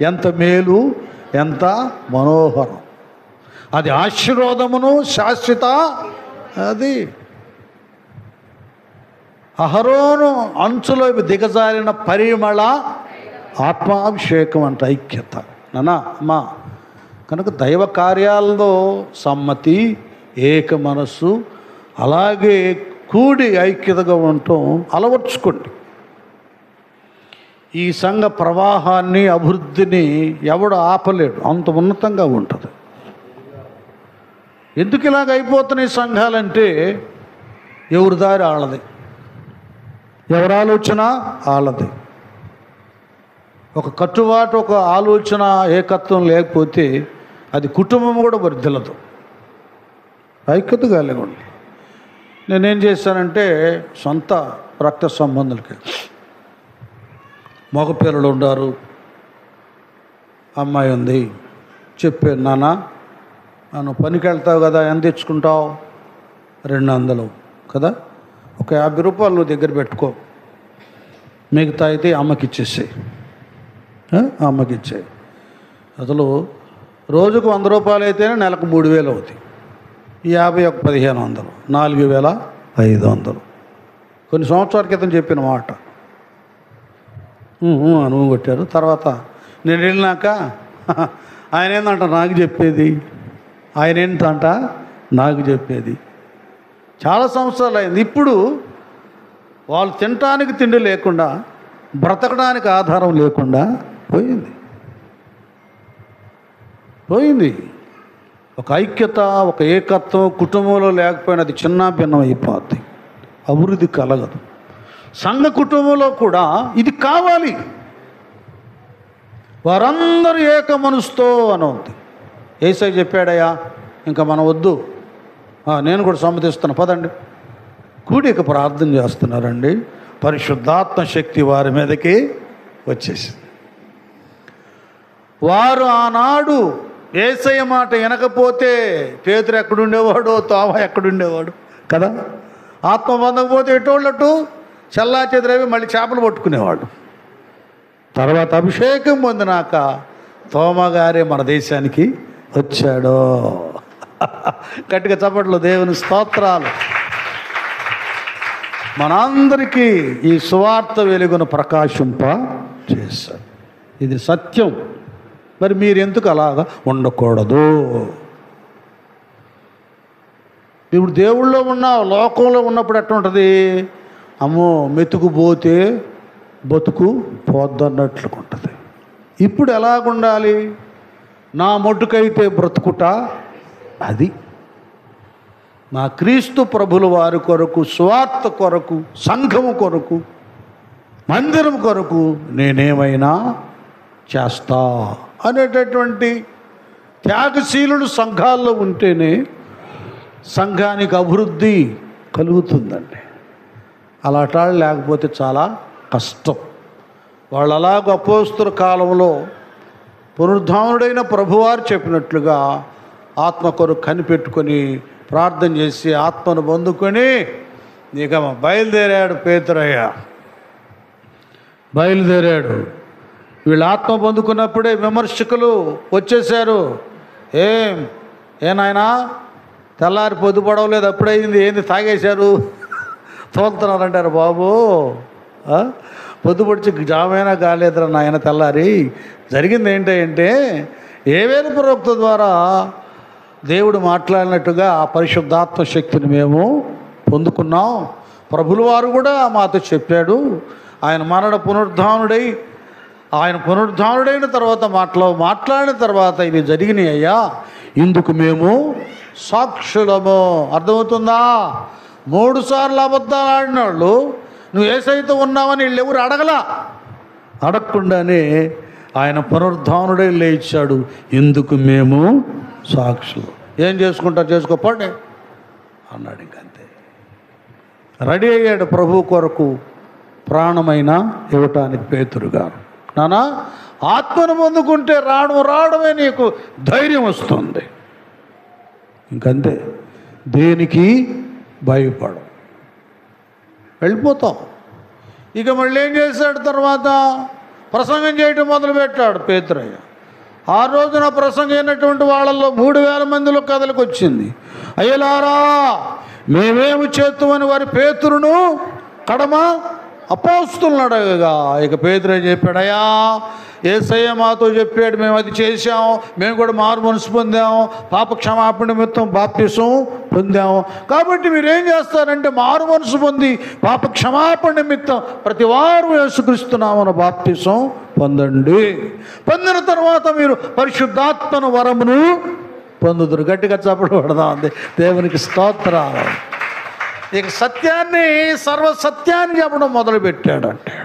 ఎంత మేలు, ఎంత మనోహరం. అది ఆశీర్వాదమును శాశ్వత. అది అహరోను అంచులో దిగజారిన పరిమళ ఆత్మాభిషేకం అంట ఐక్యత. నానా అమ్మా, కనుక దైవ కార్యాల్లో సమ్మతి, ఏక మనస్సు, అలాగే కూడి ఐక్యతగా ఉండటం అలవర్చుకోండి. ఈ సంఘ ప్రవాహాన్ని, అభివృద్ధిని ఎవడు ఆపలేడు, అంత ఉన్నతంగా ఉంటుంది. ఎందుకు ఇలాగ అయిపోతున్నాయి సంఘాలంటే, ఎవరి దారి వాళ్ళది, ఎవరి ఆలోచన వాళ్ళది. ఒక కట్టుబాటు, ఒక ఆలోచన, ఏకత్వం లేకపోతే అది కుటుంబం కూడా వర్ధిల్లదు. ఐక్యత కలిగి ఉండి నేనేం చేశానంటే, సొంత రక్త సంబంధులకి మగపిల్లలు ఉన్నారు, అమ్మాయి ఉంది, చెప్పాను, నాన్న నన్ను పనికి వెళ్తావు కదా, ఎంత తెచ్చుకుంటావు? 200 కదా, ఒక ₹50 నువ్వు దగ్గర పెట్టుకో, మిగతా అయితే అమ్మకి ఇచ్చేసాయి. అమ్మకి ఇచ్చాయి. అసలు రోజుకు ₹100 అయితేనే నెలకు 3000 అవుతాయి. 50 ఒక 1500, 4500. కొన్ని సంవత్సరాల క్రితం చెప్పిన మాట అనుభవం కొట్టారు. తర్వాత నేను వెళ్ళినాక ఆయన ఏందంట నాకు చెప్పేది, ఆయన ఏంటంట నాకు చెప్పేది. చాలా సంవత్సరాలు అయింది. ఇప్పుడు వాళ్ళు తినటానికి తిండి లేకుండా, బ్రతకడానికి ఆధారం లేకుండా పోయింది. ఒక ఐక్యత, ఒక ఏకత్వం కుటుంబంలో లేకపోయినా అది చిన్న భిన్నం అయిపోద్ది, అభివృద్ధి కలగదు. సంఘ కుటుంబంలో కూడా ఇది కావాలి. వారందరూ ఏక మనసుతో అని ఉంది. యేసయ్య చెప్పాడయ్యా, ఇంకా మనం వద్దు, నేను కూడా సమ్మతిస్తున్నా, పదండి. కూడిక ప్రార్థన చేస్తున్నారండి, పరిశుద్ధాత్మ శక్తి వారి మీదకి వచ్చేసింది. వారు ఆనాడు యేసయ్య మాట వినకపోతే పేతురు ఎక్కడుండేవాడు, తోమ ఎక్కడుండేవాడు కదా. ఆత్మ పొందకపోతే ఎటోళ్ళట్టు చల్లా చెదిరేవి మళ్ళీ చేపలు పట్టుకునేవాడు. తర్వాత అభిషేకం పొందినాక తోమగారే మన దేశానికి వచ్చాడు. గట్టిగా చప్పట్లు, దేవుని స్తోత్రాలు. మనందరికీ ఈ సువార్త వెలుగును ప్రకాశింప చేశాడు. ఇది సత్యం. మరి మీరెందుకు అలాగా ఉండకూడదు? ఇప్పుడు దేవుళ్ళో ఉన్నావు, లోకంలో ఉన్నప్పుడు ఎట్లా ఉంటుంది? అమ్మో మెతుకు పోతే బతుకు పోద్దన్నట్లు ఉంటుంది. ఇప్పుడు ఎలాగుండాలి? నా మొట్టుకైతే బ్రతుకుట అది. నా క్రీస్తు ప్రభుల వారి కొరకు, సువార్త కొరకు, సంఘము కొరకు, మందిరం కొరకు నేనేమైనా చేస్తా అనేటటువంటి త్యాగశీలుడు సంఘాల్లో ఉంటేనే సంఘానికి అభివృద్ధి కలుగుతుందండి. అలాంటి లేకపోతే చాలా కష్టం. వాళ్ళు అలాగ అపోస్తల కాలంలో పునరుద్ధానుడైన ప్రభువారు చెప్పినట్లుగా ఆత్మ కొరకు కనిపెట్టుకొని ప్రార్థన చేసి ఆత్మను పొందుకొని ఇక బయలుదేరాడు పేతురయ్య. బయలుదేరాడు. వీళ్ళు ఆత్మ పొందుకున్నప్పుడే విమర్శకులు వచ్చేసారు. ఏనాయనా తెల్లారి పొద్దు పడవలేదు, అప్పుడైంది, ఏంది తాగేశారు, తోలుతున్నారంటారు. బాబు పొద్దుపడిచి జామైనా కాలేదురా నాయన తెల్లారి. జరిగింది ఏంటంటే ఏవేల ప్రవక్త ద్వారా దేవుడు మాట్లాడినట్టుగా ఆ పరిశుద్ధాత్మ శక్తిని మేము పొందుకున్నాం. ప్రభుల వారు కూడా మాతో చెప్పాడు. ఆయన పునరుద్ధానుడైన తర్వాత మాట్లాడిన తర్వాత ఇవి జరిగినాయి అయ్యా, ఇందుకు మేము సాక్షులము. అర్థమవుతుందా? 3 సార్లు అబద్ధాలు ఆడిన వాళ్ళు నువ్వు యేసయ్యతో ఉన్నావని వీళ్ళు ఎవరు అడగకుండానే ఆయన పునరుద్ధానుడై లేచాడు. ఇందుకు మేము సాక్షులు. ఏం చేసుకుంటారు చేసుకోపండి అన్నాడు. ఇంకంతే. రెడీ అయ్యాడు ప్రభు కొరకు ప్రాణమైన ఇవ్వటానికి పేతురు గారు. నానా ఆత్మను పొందుకుంటే రావడమే నీకు ధైర్యం వస్తుంది. ఇంకంతే. దేనికి భయపడు, వెళ్ళిపోతావు. ఇక మళ్ళీ ఏం చేశాడు? తర్వాత ప్రసంగం చేయటం మొదలుపెట్టాడు పేతురయ్య. ఆ రోజున ప్రసంగం అయినటువంటి వాళ్ళల్లో 3000 మందిలో కథలకు వచ్చింది. అయ్యలారా మేమేమి చేస్తామని వారి పేతురును కడమ అపోస్తులను అడగగా ఇక పేతురు చెప్పాడు, అయ్యా యేసయ్య మాతో చెప్పాడు, మేము అది చేశాము, మేము కూడా మారు మనసు పొందాము, పాప క్షమాపణ నిమిత్తం బాప్తిసం పొందాము. కాబట్టి మీరేం చేస్తారంటే మారు మనసు పొంది పాప క్షమాపణ నిమిత్తం ప్రతి వారు యేసుక్రీస్తు నామమున బాప్తిసం పొందండి. పొందిన తర్వాత మీరు పరిశుద్ధాత్మను వరమును పొందుదురు. గట్టిగా చప్పట్లు పడదాం. దేవునికి స్తోత్రాలు. ఇక సత్యాన్ని, సర్వసత్యాన్ని చెప్పడం మొదలుపెట్టాడంటే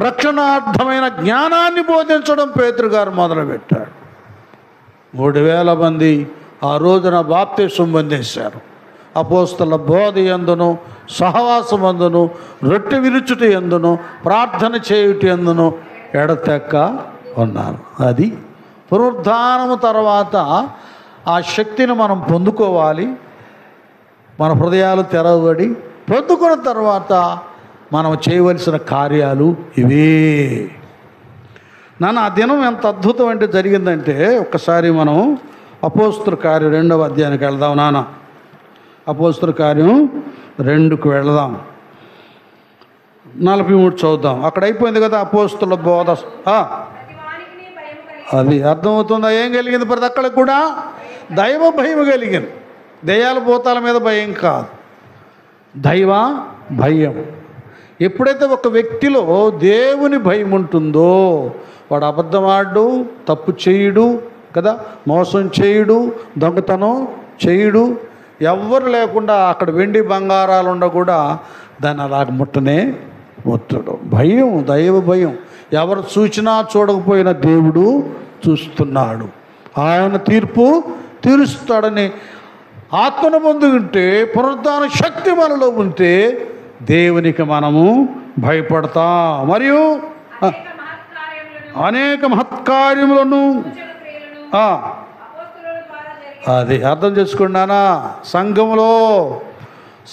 రక్షణార్థమైన జ్ఞానాన్ని బోధించడం పేతురు గారు మొదలుపెట్టాడు. 3000 మంది ఆ రోజున బాప్తిసం పొందేశారు. అపోస్తల బోధ యందును, సహవాసమందును, రొట్టె విరుచుట యందును, ప్రార్థన చేయుట యందును ఎడతెక్క ఉన్నారు. అది పునరుద్ధానము తర్వాత ఆ శక్తిని మనం పొందుకోవాలి. మన హృదయాలు తెరవబడి పొందుకున్న తర్వాత మనం చేయవలసిన కార్యాలు ఇవే. నాన్న ఆ దినం ఎంత అద్భుతం అంటే జరిగిందంటే, ఒక్కసారి మనం అపోస్తల కార్యం 2వ అధ్యాయానికి వెళ్దాం. నాన్న అపోస్తల కార్యం 2కు వెళదాం. 43 చదువుదాం. అక్కడ అయిపోయింది కదా అపోస్తల బోధ. అది అర్థమవుతుందా? ఏం కలిగింది? ప్రతి అక్కడికి కూడా దైవ భయం కలిగింది. దెయ్యాల భూతాల మీద భయం కాదు, దైవ భయం. ఎప్పుడైతే ఒక వ్యక్తిలో దేవుని భయం ఉంటుందో వాడు అబద్ధమాడు, తప్పు చేయుడు కదా, మోసం చేయుడు, దొంగతనం చేయుడు. ఎవ్వరు లేకుండా అక్కడ వెండి బంగారాలు ఉండ కూడా దాన్ని అలాగ ముట్టడు. భయం, దైవ భయం. ఎవరు చూసినా చూడకపోయినా దేవుడు చూస్తున్నాడు, ఆయన తీర్పు తీరుస్తాడని ఆత్మను పొందుకుంటే, పునరుద్ధాన శక్తి మనలో ఉంటే దేవునికి మనము భయపడతాం. మరియు అనేక మహత్కార్యములను అది అర్థం చేసుకున్నానా? సంఘంలో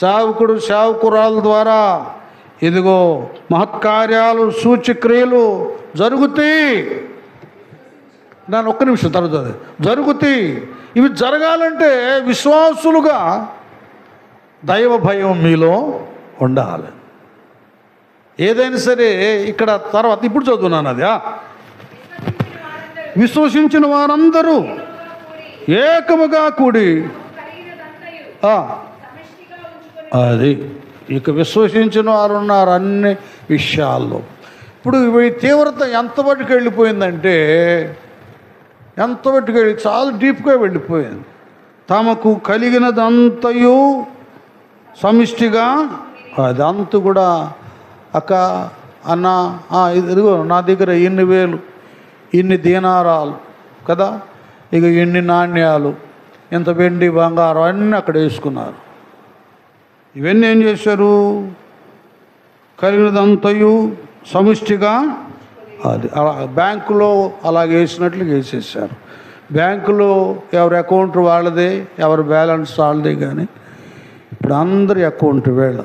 సేవకుడు సేవకురాల ద్వారా ఇదిగో మహత్కార్యాలు సూచక్రియలు జరుగుతాయి. దాని ఒక్క నిమిషం తర్వాత జరుగుతాయి. ఇవి జరగాలంటే విశ్వాసులుగా దైవ భయం మీలో ఉండాలి. ఏదైనా సరే ఇక్కడ తర్వాత ఇప్పుడు చదువున్నాను అది విశ్వసించిన వారందరూ ఏకముగా కూడి అది ఇక విశ్వసించిన వారు ఉన్నారు అన్ని విషయాల్లో. ఇప్పుడు ఈ తీవ్రత ఎంతవరకు వెళ్ళిపోయిందంటే చాలా డీప్గా వెళ్ళిపోయింది. తమకు కలిగినదంతయు సమిష్టిగా అదంతా కూడా అక్క అన్న ఇదిగో నా దగ్గర ఇన్ని వేలు, ఇన్ని దీనారాలు కదా, ఇక ఇన్ని నాణ్యాలు, ఇంత వెండి బంగారం అన్నీ అక్కడ వేసుకున్నారు. ఇవన్నీ ఏం చేశారు? కలిగినదంతయు సమిష్టిగా అది అలా బ్యాంకులో అలాగే వేసినట్లు వేసేసారు. బ్యాంకులో ఎవరి అకౌంట్ వాళ్ళదే, ఎవరి బ్యాలెన్స్ వాళ్ళదే. కానీ ఇప్పుడు అందరి అకౌంట్ వీళ్ళ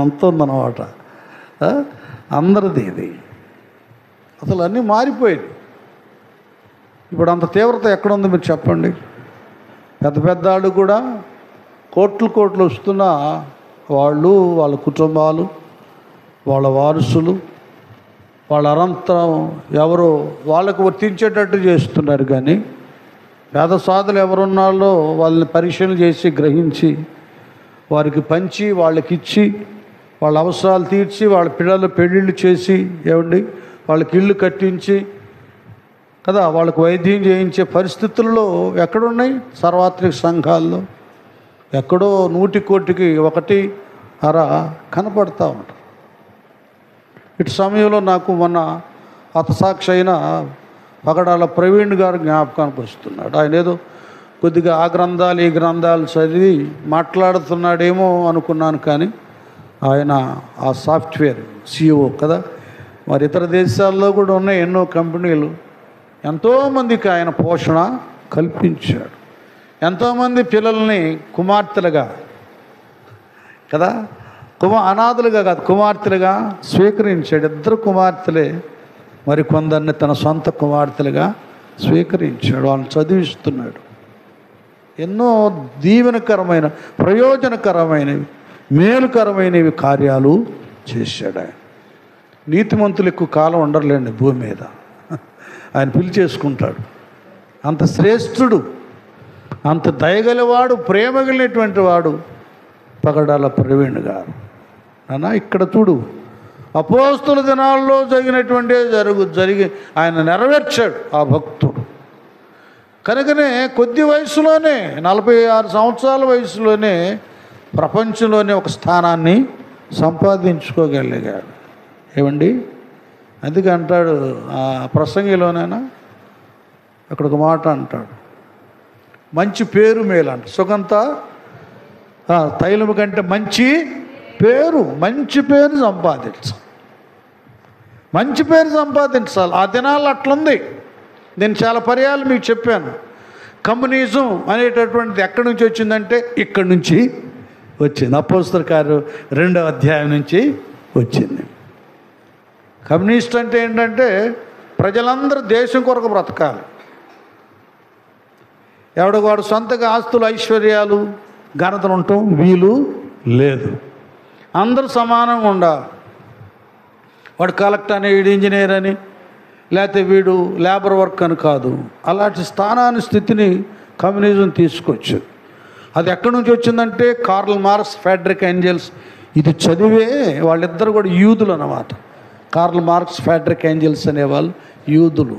అంత ఉందన్నమాట, అందరిది. ఇది అసలు అన్నీ మారిపోయింది. ఇప్పుడు అంత తీవ్రత ఎక్కడుంది మీరు చెప్పండి? పెద్ద పెద్ద వాళ్ళు కూడా కోట్లు వస్తున్నా వాళ్ళు, వాళ్ళ కుటుంబాలు, వాళ్ళ వారసులు, వాళ్ళ అనంతరం ఎవరో వాళ్ళకు వర్తించేటట్టు చేస్తున్నారు. కానీ పేద సాధులు ఎవరున్నారో వాళ్ళని పరీక్షలు చేసి గ్రహించి వారికి పంచి వాళ్ళకి ఇచ్చి వాళ్ళ అవసరాలు తీర్చి వాళ్ళ పిల్లలు పెళ్ళిళ్ళు చేసి ఏమండి వాళ్ళకి ఇల్లు కట్టించి కదా వాళ్ళకు వైద్యం చేయించే పరిస్థితుల్లో ఎక్కడున్నాయి? సర్వాత్రిక సంఘాల్లో ఎక్కడో 100 కోటికి 1.5 కనపడతా ఉంటారు. ఇటు సమయంలో నాకు మొన్న హతసాక్షి అయిన పగడాల ప్రవీణ్ గారు జ్ఞాపకానికి వస్తున్నాడు. ఆయన ఏదో కొద్దిగా ఆ గ్రంథాలు ఈ గ్రంథాలు చదివి మాట్లాడుతున్నాడేమో అనుకున్నాను. కానీ ఆయన ఆ సాఫ్ట్వేర్ CEO కదా, మరి ఇతర దేశాల్లో కూడా ఉన్నాయి ఎన్నో కంపెనీలు. ఎంతోమందికి ఆయన పోషణ కల్పించాడు. ఎంతోమంది పిల్లల్ని కుమార్తెలుగా కదా, అనాథలుగా కాదు కుమార్తెలుగా స్వీకరించాడు. 2 కుమార్తెలే మరి కొందరిని తన సొంత కుమార్తెలుగా స్వీకరించాడు. వాళ్ళని చదివిస్తున్నాడు. ఎన్నో దీవెనకరమైన ప్రయోజనకరమైనవి మేలుకరమైనవి కార్యాలు చేశాడు ఆయన. నీతిమంతులు ఎక్కువ కాలం ఉండరులేండి భూమి మీద, ఆయన పిలిచేసుకుంటాడు. అంత శ్రేష్ఠుడు, అంత దయగలవాడు, ప్రేమ కలిగినటువంటి వాడు పగడాల ప్రవీణ్ గారు. అన్నా ఇక్కడ చూడు, అపోస్తుల దినాల్లో జరిగినటువంటి జరిగి ఆయన నెరవేర్చాడు ఆ భక్తుడు. కనుకనే కొద్ది వయసులోనే 46 సంవత్సరాల వయసులోనే ప్రపంచంలోనే ఒక స్థానాన్ని సంపాదించుకోగలిగాడు. ఏమండి అందుకే అంటాడు ఆ ప్రసంగిలోనైనా అక్కడ ఒక మాట అంటాడు, మంచి పేరు మేలంట సుగంధ తైలము కంటే మంచి పేరు సంపాదించాలి. మంచి పేరు సంపాదించాలి. ఆ దినాల్లో అట్లుంది. నేను చాలా పర్యాలు మీకు చెప్పాను. కమ్యూనిజం అనేటటువంటిది ఎక్కడి నుంచి వచ్చిందంటే ఇక్కడి నుంచి వచ్చింది. అపోస్తలుల కార్యం 2వ అధ్యాయం నుంచి వచ్చింది. కమ్యూనిస్ట్ అంటే ఏంటంటే ప్రజలందరూ దేశం కొరకు బ్రతకాలి. ఎవడివాడు సొంతగా ఆస్తులు ఐశ్వర్యాలు ఘనతలు ఉండటం వీలు లేదు. అందరూ సమానంగా ఉండాలి. వాడు కలెక్టర్ అని, వీడు ఇంజనీర్ అని, లేకపోతే వీడు లేబర్ వర్క్ అని కాదు. అలాంటి స్థానాన్ని స్థితిని కమ్యూనిజం తీసుకొచ్చు. అది ఎక్కడి నుంచి వచ్చిందంటే కార్ల్ మార్క్స్, ఫ్రెడరిక్ ఏంజెల్స్ ఇది చదివే వాళ్ళిద్దరు కూడా యూదులు అన్నమాట. కార్ల్ మార్క్స్, ఫ్రెడరిక్ ఏంజెల్స్ అనేవాళ్ళు యూదులు.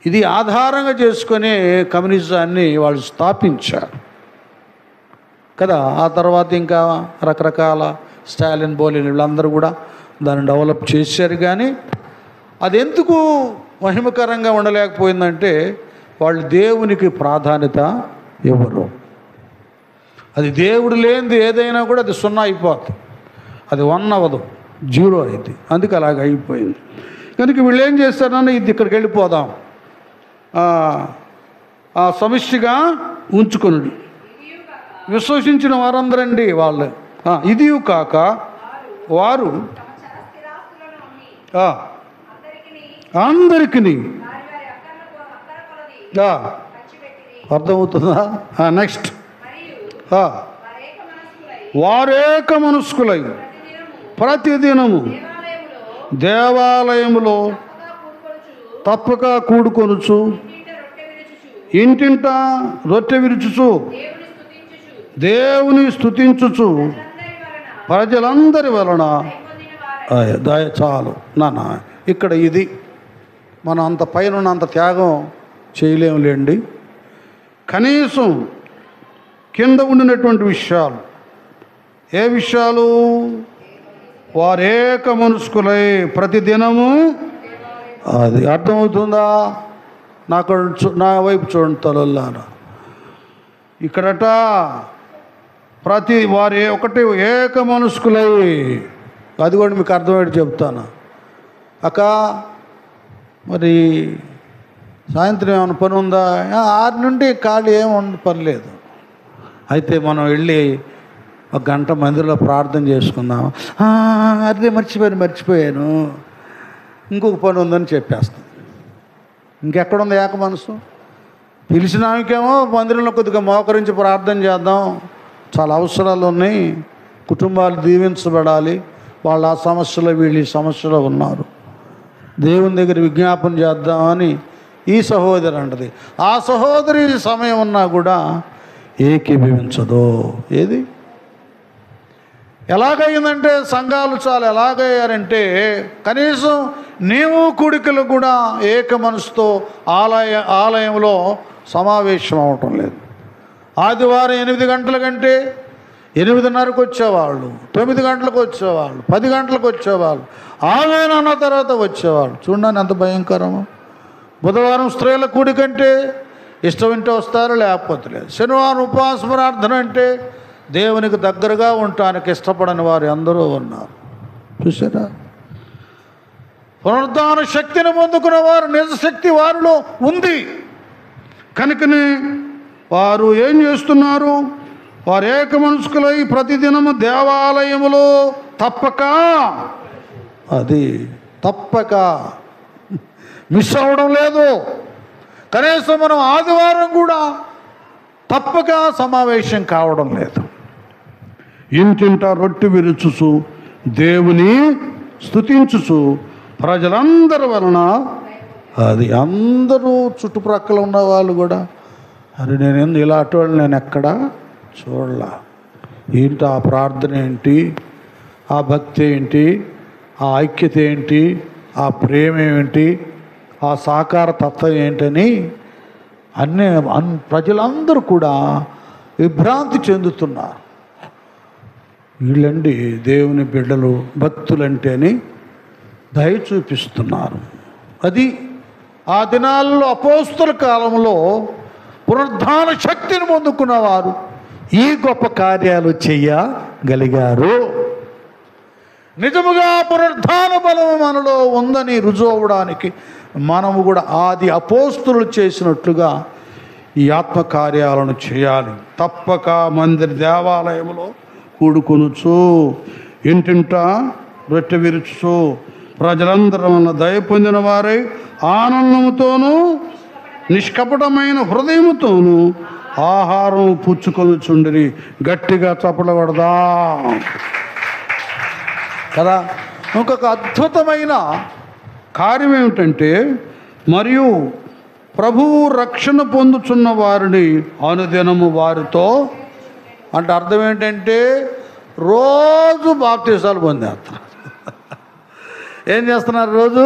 ఇది ఆధారంగా చేసుకొని కమ్యూనిజాన్ని వాళ్ళు స్థాపించారు కదా. ఆ తర్వాత ఇంకా రకరకాల స్టాలిన్, బోలిన్ వీళ్ళందరూ కూడా దాన్ని డెవలప్ చేశారు. కానీ అది ఎందుకు మహిమకరంగా ఉండలేకపోయిందంటే వాళ్ళు దేవునికి ప్రాధాన్యత ఇవ్వరు. అది దేవుడు లేనిది ఏదైనా కూడా అది 0 అయిపోతుంది. అది 1 అవ్వదు, 0 అయింది. అందుకే అలాగ అయిపోయింది. కనుక వీళ్ళు ఏం చేస్తారన్నా ఇది ఇక్కడికి వెళ్ళిపోదాం, సమిష్టిగా ఉంచుకొనుడి. విశ్వసించిన వారందరండి వాళ్ళు. ఇది కాక వారు అందరికీ అర్థమవుతుందా? నెక్స్ట్, వారేక మనస్కులై ప్రతిదినము దేవాలయములో తప్పక కూడుకొనుచు ఇంటింట రొట్టె విరుచుచు దేవుని స్తుతించుచు ప్రజలందరి వలన దయ. చాలు నాన్న, ఇక్కడ ఇది మనం అంత పైన అంత త్యాగం చేయలేములేండి. కనీసం కింద ఉండినటువంటి విషయాలు, ఏ విషయాలు? వారేక మనస్కులై ప్రతిదినము. అది అర్థమవుతుందా? నా వైపు చూడండి తలల్లారా. ఇక్కడట వారే ఒకటి ఏక మనస్కులై, అది కూడా మీకు అర్థమయ్యేది చెప్తాను. అక్క మరి సాయంత్రం ఏమైనా పని ఉందా? 6 నుండి ఖాళీ ఏమి పని లేదు. అయితే మనం వెళ్ళి 1 గంట మందిరంలో ప్రార్థన చేసుకుందాం. అదే మర్చిపోయాను, ఇంకొక పని ఉందని చెప్పేస్తాం. ఇంకెక్కడుంది ఏక మనసు? పిలిచినాకేమో మందిరంలో కొద్దిగా మోకరించి ప్రార్థన చేద్దాం, చాలా అవసరాలు ఉన్నాయి, కుటుంబాలు దీవించబడాలి, వాళ్ళు ఆ సమస్యలో వీళ్ళు ఈ సమస్యలో ఉన్నారు, దేవుని దగ్గర విజ్ఞాపన చేద్దామని ఈ సహోదరి అంటది. ఆ సహోదరి సమయం ఉన్నా కూడా ఏకీభవించదు. ఏది ఎలాగైందంటే సంఘాలు చాలా ఎలాగయ్యారంటే కనీసం నీవు కూడికలు కూడా ఏక మనసుతో ఆలయంలో సమావేశం అవటం లేదు. ఆదివారం 8 గంటల కంటే 8:30కు వచ్చేవాళ్ళు, 9 గంటలకు వచ్చేవాళ్ళు, 10 గంటలకు వచ్చేవాళ్ళు, ఆమెనన్న తర్వాత వచ్చేవాళ్ళు. చూడండి ఎంత భయంకరమో. బుధవారం స్త్రీల కూడికంటే ఇష్టం వింటే వస్తారు, లేకపోతే లేదు. శనివారం ఉపవాస ప్రార్థన అంటే దేవునికి దగ్గరగా ఉండటానికి ఇష్టపడని వారు అందరూ ఉన్నారు. చూసారా? పునరుద్ధాన శక్తిని పొందుకున్న వారు నిజశక్తి వారిలో ఉంది కనుకనే వారు ఏం చేస్తున్నారు? వారు ఏక మనస్కులై ప్రతిదినము దేవాలయములో తప్పక మిస్ అవ్వడం లేదు. కనీసం మనం ఆదివారం కూడా తప్పక సమావేశం కావడం లేదు. ఇంటింట రొట్టె విరుచుచు దేవుని స్తుతించుచు ప్రజలందరి వలన. అది అందరూ చుట్టుప్రక్కల ఉన్న వాళ్ళు కూడా, అరే నేను ఇలా అటువంటి నేను ఎక్కడా చూడలా. ఏంటి ఆ ప్రార్థన ఏంటి, ఆ భక్తి ఏంటి, ఆ ఐక్యత ఏంటి, ఆ ప్రేమ ఏమిటి, ఆ సాకార తత్వం ఏంటని ప్రజలందరూ కూడా విభ్రాంతి చెందుతున్నారు. వీళ్ళండి దేవుని బిడ్డలు, భక్తులంటే అని దయ చూపిస్తున్నారు. అది ఆ దినాల్లో అపోస్తల కాలంలో పునరుద్ధాన శక్తిని పొందుకున్నవారు ఈ గొప్ప కార్యాలు చెయ్యగలిగారు. నిజముగా పునరుద్ధాన బలము మనలో ఉందని రుజువు అవ్వడానికి మనము కూడా ఆది అపోస్తలులు చేసినట్లుగా ఈ ఆత్మకార్యాలను చేయాలి. తప్పక దేవాలయంలో కూడుకొనుచు ఇంటింట రొట్టె విరుచుచు ప్రజలందరూ వలన దయ పొందిన వారై ఆనందముతోనూ నిష్కపటమైన హృదయముతోనూ ఆహారం పుచ్చుకొనుచుండిరి. గట్టిగా చప్పట్లు కొడదాం కదా. ఇంకొక అద్భుతమైన కార్యం ఏమిటంటే, మరియు ప్రభువు రక్షణ పొందుచున్న వారిని అనుదినము వారితో, అంటే అర్థం ఏంటంటే రోజు బాప్తీసాలు పొందేస్తున్నారు. ఏం చేస్తున్నారు? రోజు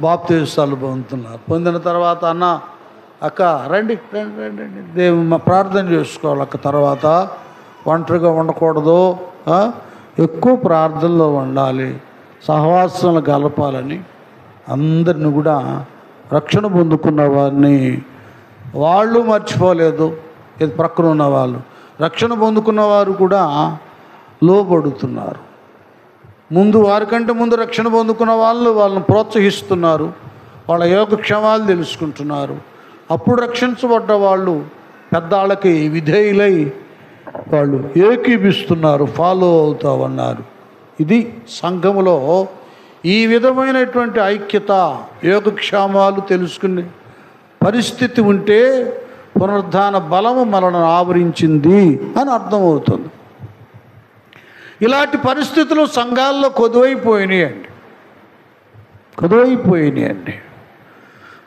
బాప్తీసాలు పొందుతున్నారు. పొందిన తర్వాత అక్క రండి దేవుని ప్రార్థన చేసుకోవాలి. అక్క తర్వాత ఒంటరిగా ఉండకూడదు, ఎక్కువ ప్రార్థనలో ఉండాలి, సహవాసంలో గలపాలని అందరిని కూడా రక్షణ పొందుకున్న వారిని వాళ్ళు మర్చిపోలేదు. ఇది ప్రక్కన ఉన్న వాళ్ళు రక్షణ పొందుకున్న వారు కూడా లోబడుతున్నారు. వారికంటే ముందు రక్షణ పొందుకున్న వాళ్ళని ప్రోత్సహిస్తున్నారు, వాళ్ళ యోగక్షేమాలు తెలుసుకుంటున్నారు. అప్పుడు రక్షించబడ్డ వాళ్ళు పెద్దాళ్ళకి విధేయులై వాళ్ళు ఏకీపిస్తున్నారు, ఫాలో అవుతామన్నారు. ఇది సంఘములో ఈ విధమైనటువంటి ఐక్యత, యోగక్షేమాలు తెలుసుకునే పరిస్థితి ఉంటే పునరుద్ధాన బలము మనల్ని ఆవరించింది అని అర్థమవుతుంది. ఇలాంటి పరిస్థితులు సంఘాల్లో కొదువైపోయినాయండి.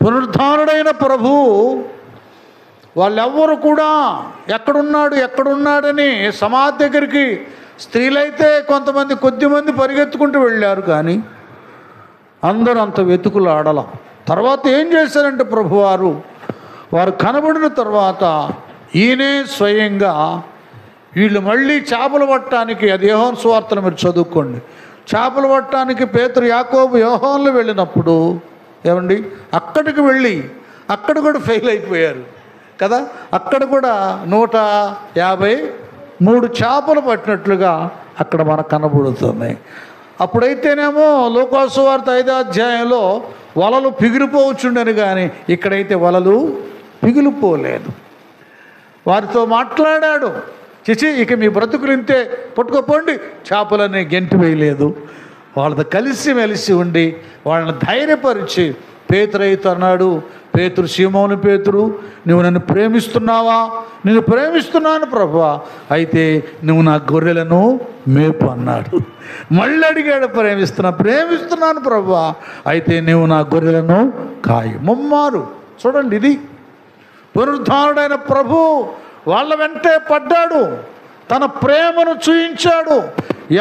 పునరుద్ధానుడైన ప్రభువు వాళ్ళెవ్వరు కూడా ఎక్కడున్నాడని సమాధి దగ్గరికి స్త్రీలైతే కొంతమంది కొద్దిమంది పరిగెత్తుకుంటూ వెళ్ళారు, కానీ అందరూ అంత వెతుకులాడల. తర్వాత ఏం చేశారంటే వారు కనబడిన తర్వాత ఈయనే స్వయంగా వీళ్ళు మళ్ళీ చేపలు పట్టడానికి, అది యోహాను సువార్తలు మీరు చదువుకోండి, చేపలు పట్టడానికి పేతురు, యాకోబు, యోహానులు వెళ్ళినప్పుడు ఏమండి అక్కడికి వెళ్ళి అక్కడ కూడా ఫెయిల్ అయిపోయారు కదా. అక్కడ కూడా 153 చేపలు పట్టినట్లుగా అక్కడ మనకు కనబడుతున్నాయి. అప్పుడైతేనేమో లూకాసు వార్త 5వ అధ్యాయంలో వలలు పిగిలిపోవచ్చుండని, కానీ ఇక్కడైతే వలలు పిగిలిపోలేదు. వారితో మాట్లాడాడు, చిచి ఇక మీ బ్రతుకులు ఇంతే, పట్టుకోపోండి, చేపలని గెంటి వేయలేదు. వాళ్ళతో కలిసిమెలిసి ఉండి వాళ్ళని ధైర్యపరిచి పేతురైతే అన్నాడు, పేతురు, సీమోను పేతురు, నువ్వు నన్ను ప్రేమిస్తున్నావా? నేను ప్రేమిస్తున్నాను ప్రభువా, అయితే నువ్వు నా గొర్రెలను మేపు అన్నాడు. మళ్ళీ అడిగాడు, ప్రేమిస్తున్నాను ప్రభువా, అయితే నువ్వు నా గొర్రెలను కాయి. ముమ్మారు చూడండి, ఇది పునరుద్ధానుడైన ప్రభు వాళ్ళ వెంటే పడ్డాడు, తన ప్రేమను చూయించాడు.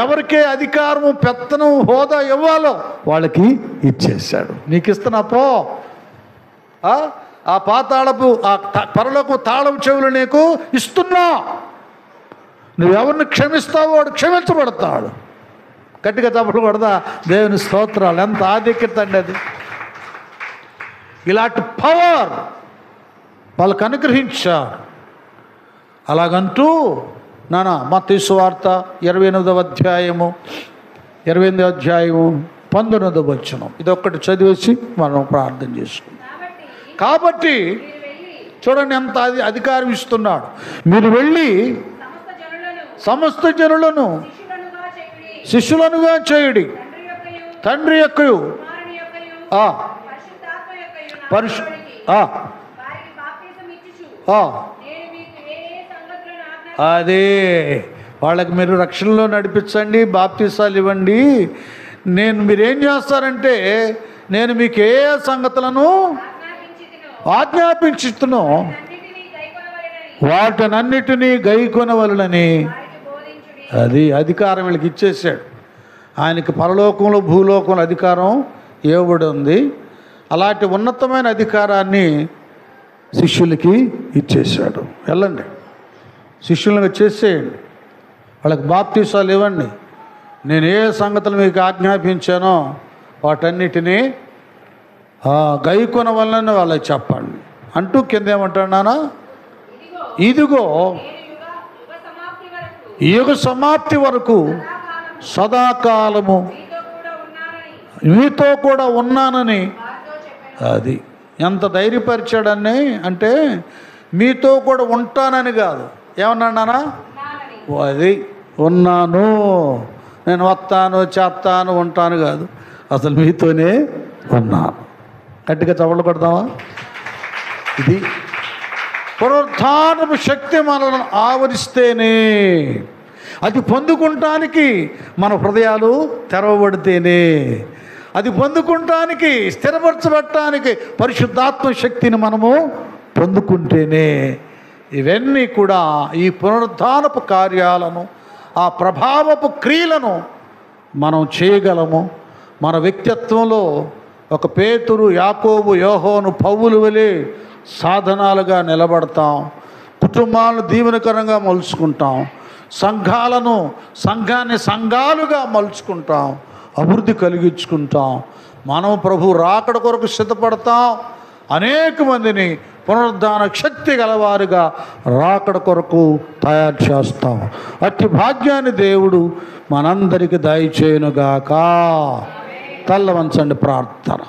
ఎవరికే అధికారము, పెత్తనం, హోదా ఇవ్వాలో వాళ్ళకి ఇచ్చేశాడు. నీకు ఇస్తున్నా పో, ఆ పాతాళపు ఆ పరలోకపు తాళపు చెవులు నీకు ఇస్తున్నా, నువ్వెవరిని క్షమిస్తావో వాడు క్షమించబడతాడు. గట్టిగా చప్పట్లు కొడదా దేవుని స్తోత్రాలు. ఎంత ఆధిక్యత అండి అది. ఇలాంటి పవర్ వాళ్ళకు అనుగ్రహించారు. అలాగంటూ మత్తయి సువార్త 28వ అధ్యాయము 19వ వచనం ఇదొక్కటి చదివేసి మనం ప్రార్థన చేసుకుందాం. కాబట్టి చూడండి ఎంత అధికారం ఇస్తున్నాడు. మీరు వెళ్ళి సమస్త జనులను శిష్యులనుగా చేయుడి, తండ్రి యొక్కయు అదే వాళ్ళకి మీరు రక్షణలో నడిపించండి, బాప్తీసాలు ఇవ్వండి. మీరేం చేస్తారంటే నేను మీకు ఏ సంగతులను ఆజ్ఞాపించుతున్నో వాటినన్నిటినీ గైకొనవలెనని అది అధికారం వీళ్ళకి ఇచ్చేసాడు. ఆయనకి పరలోకంలో భూలోకంలో అధికారం ఇవ్వబడి ఉంది. అలాంటి ఉన్నతమైన అధికారాన్ని శిష్యులకి ఇచ్చేశాడు. వెళ్ళండి, శిష్యులను చేసేయండి, వాళ్ళకి బాప్తీసాలు ఇవ్వండి, నేను ఏ సంగతులు మీకు ఆజ్ఞాపించానో వాటన్నిటినీ గైకొన వలన వాళ్ళకి చెప్పండి అంటూ కింద ఏమంటున్నానా, ఇదిగో యుగ సమాప్తి వరకు సదాకాలము మీతో కూడా ఉన్నానని. అది ఎంత ధైర్యపరిచాడని అంటే మీతో కూడా ఉంటానని కాదు, ఏమన్నానా, అది ఉన్నాను, నేను వస్తాను, చేస్తాను, ఉంటాను కాదు, అసలు మీతోనే ఉన్నాను. గట్టిగా చవళ్ళు కొడదామా. ఇది పునరుత్థానపు శక్తి మనల్ని ఆవరిస్తేనే, అది పొందుకుంటానికి మన హృదయాలు తెరవబడితేనే, అది పొందుకుంటానికి స్థిరపరచబడటానికి పరిశుద్ధాత్మ శక్తిని మనము పొందుకుంటేనే ఇవన్నీ కూడా ఈ పునరుద్ధానపు కార్యాలను, ఆ ప్రభావపు క్రియలను మనం చేయగలము. మన వ్యక్తిత్వంలో ఒక పేతురు, యాకోబు, యోహోను, పౌలు వలె సాధనాలుగా నిలబడతాం. కుటుంబాలను దీవెనకరంగా మలుచుకుంటాం. సంఘాన్ని సంఘాలుగా మలుచుకుంటాం, అభివృద్ధి కలిగించుకుంటాం. మనం ప్రభు రాకడ కొరకు సిద్ధపడతాం. అనేక మందిని పునరుద్ధాన శక్తి గలవారుగా రాకడ కొరకు తయారు చేస్తాం. అట్టి భాగ్యాన్ని దేవుడు మనందరికీ దయచేయునుగాక. తల్ల వంచండి, ప్రార్థన.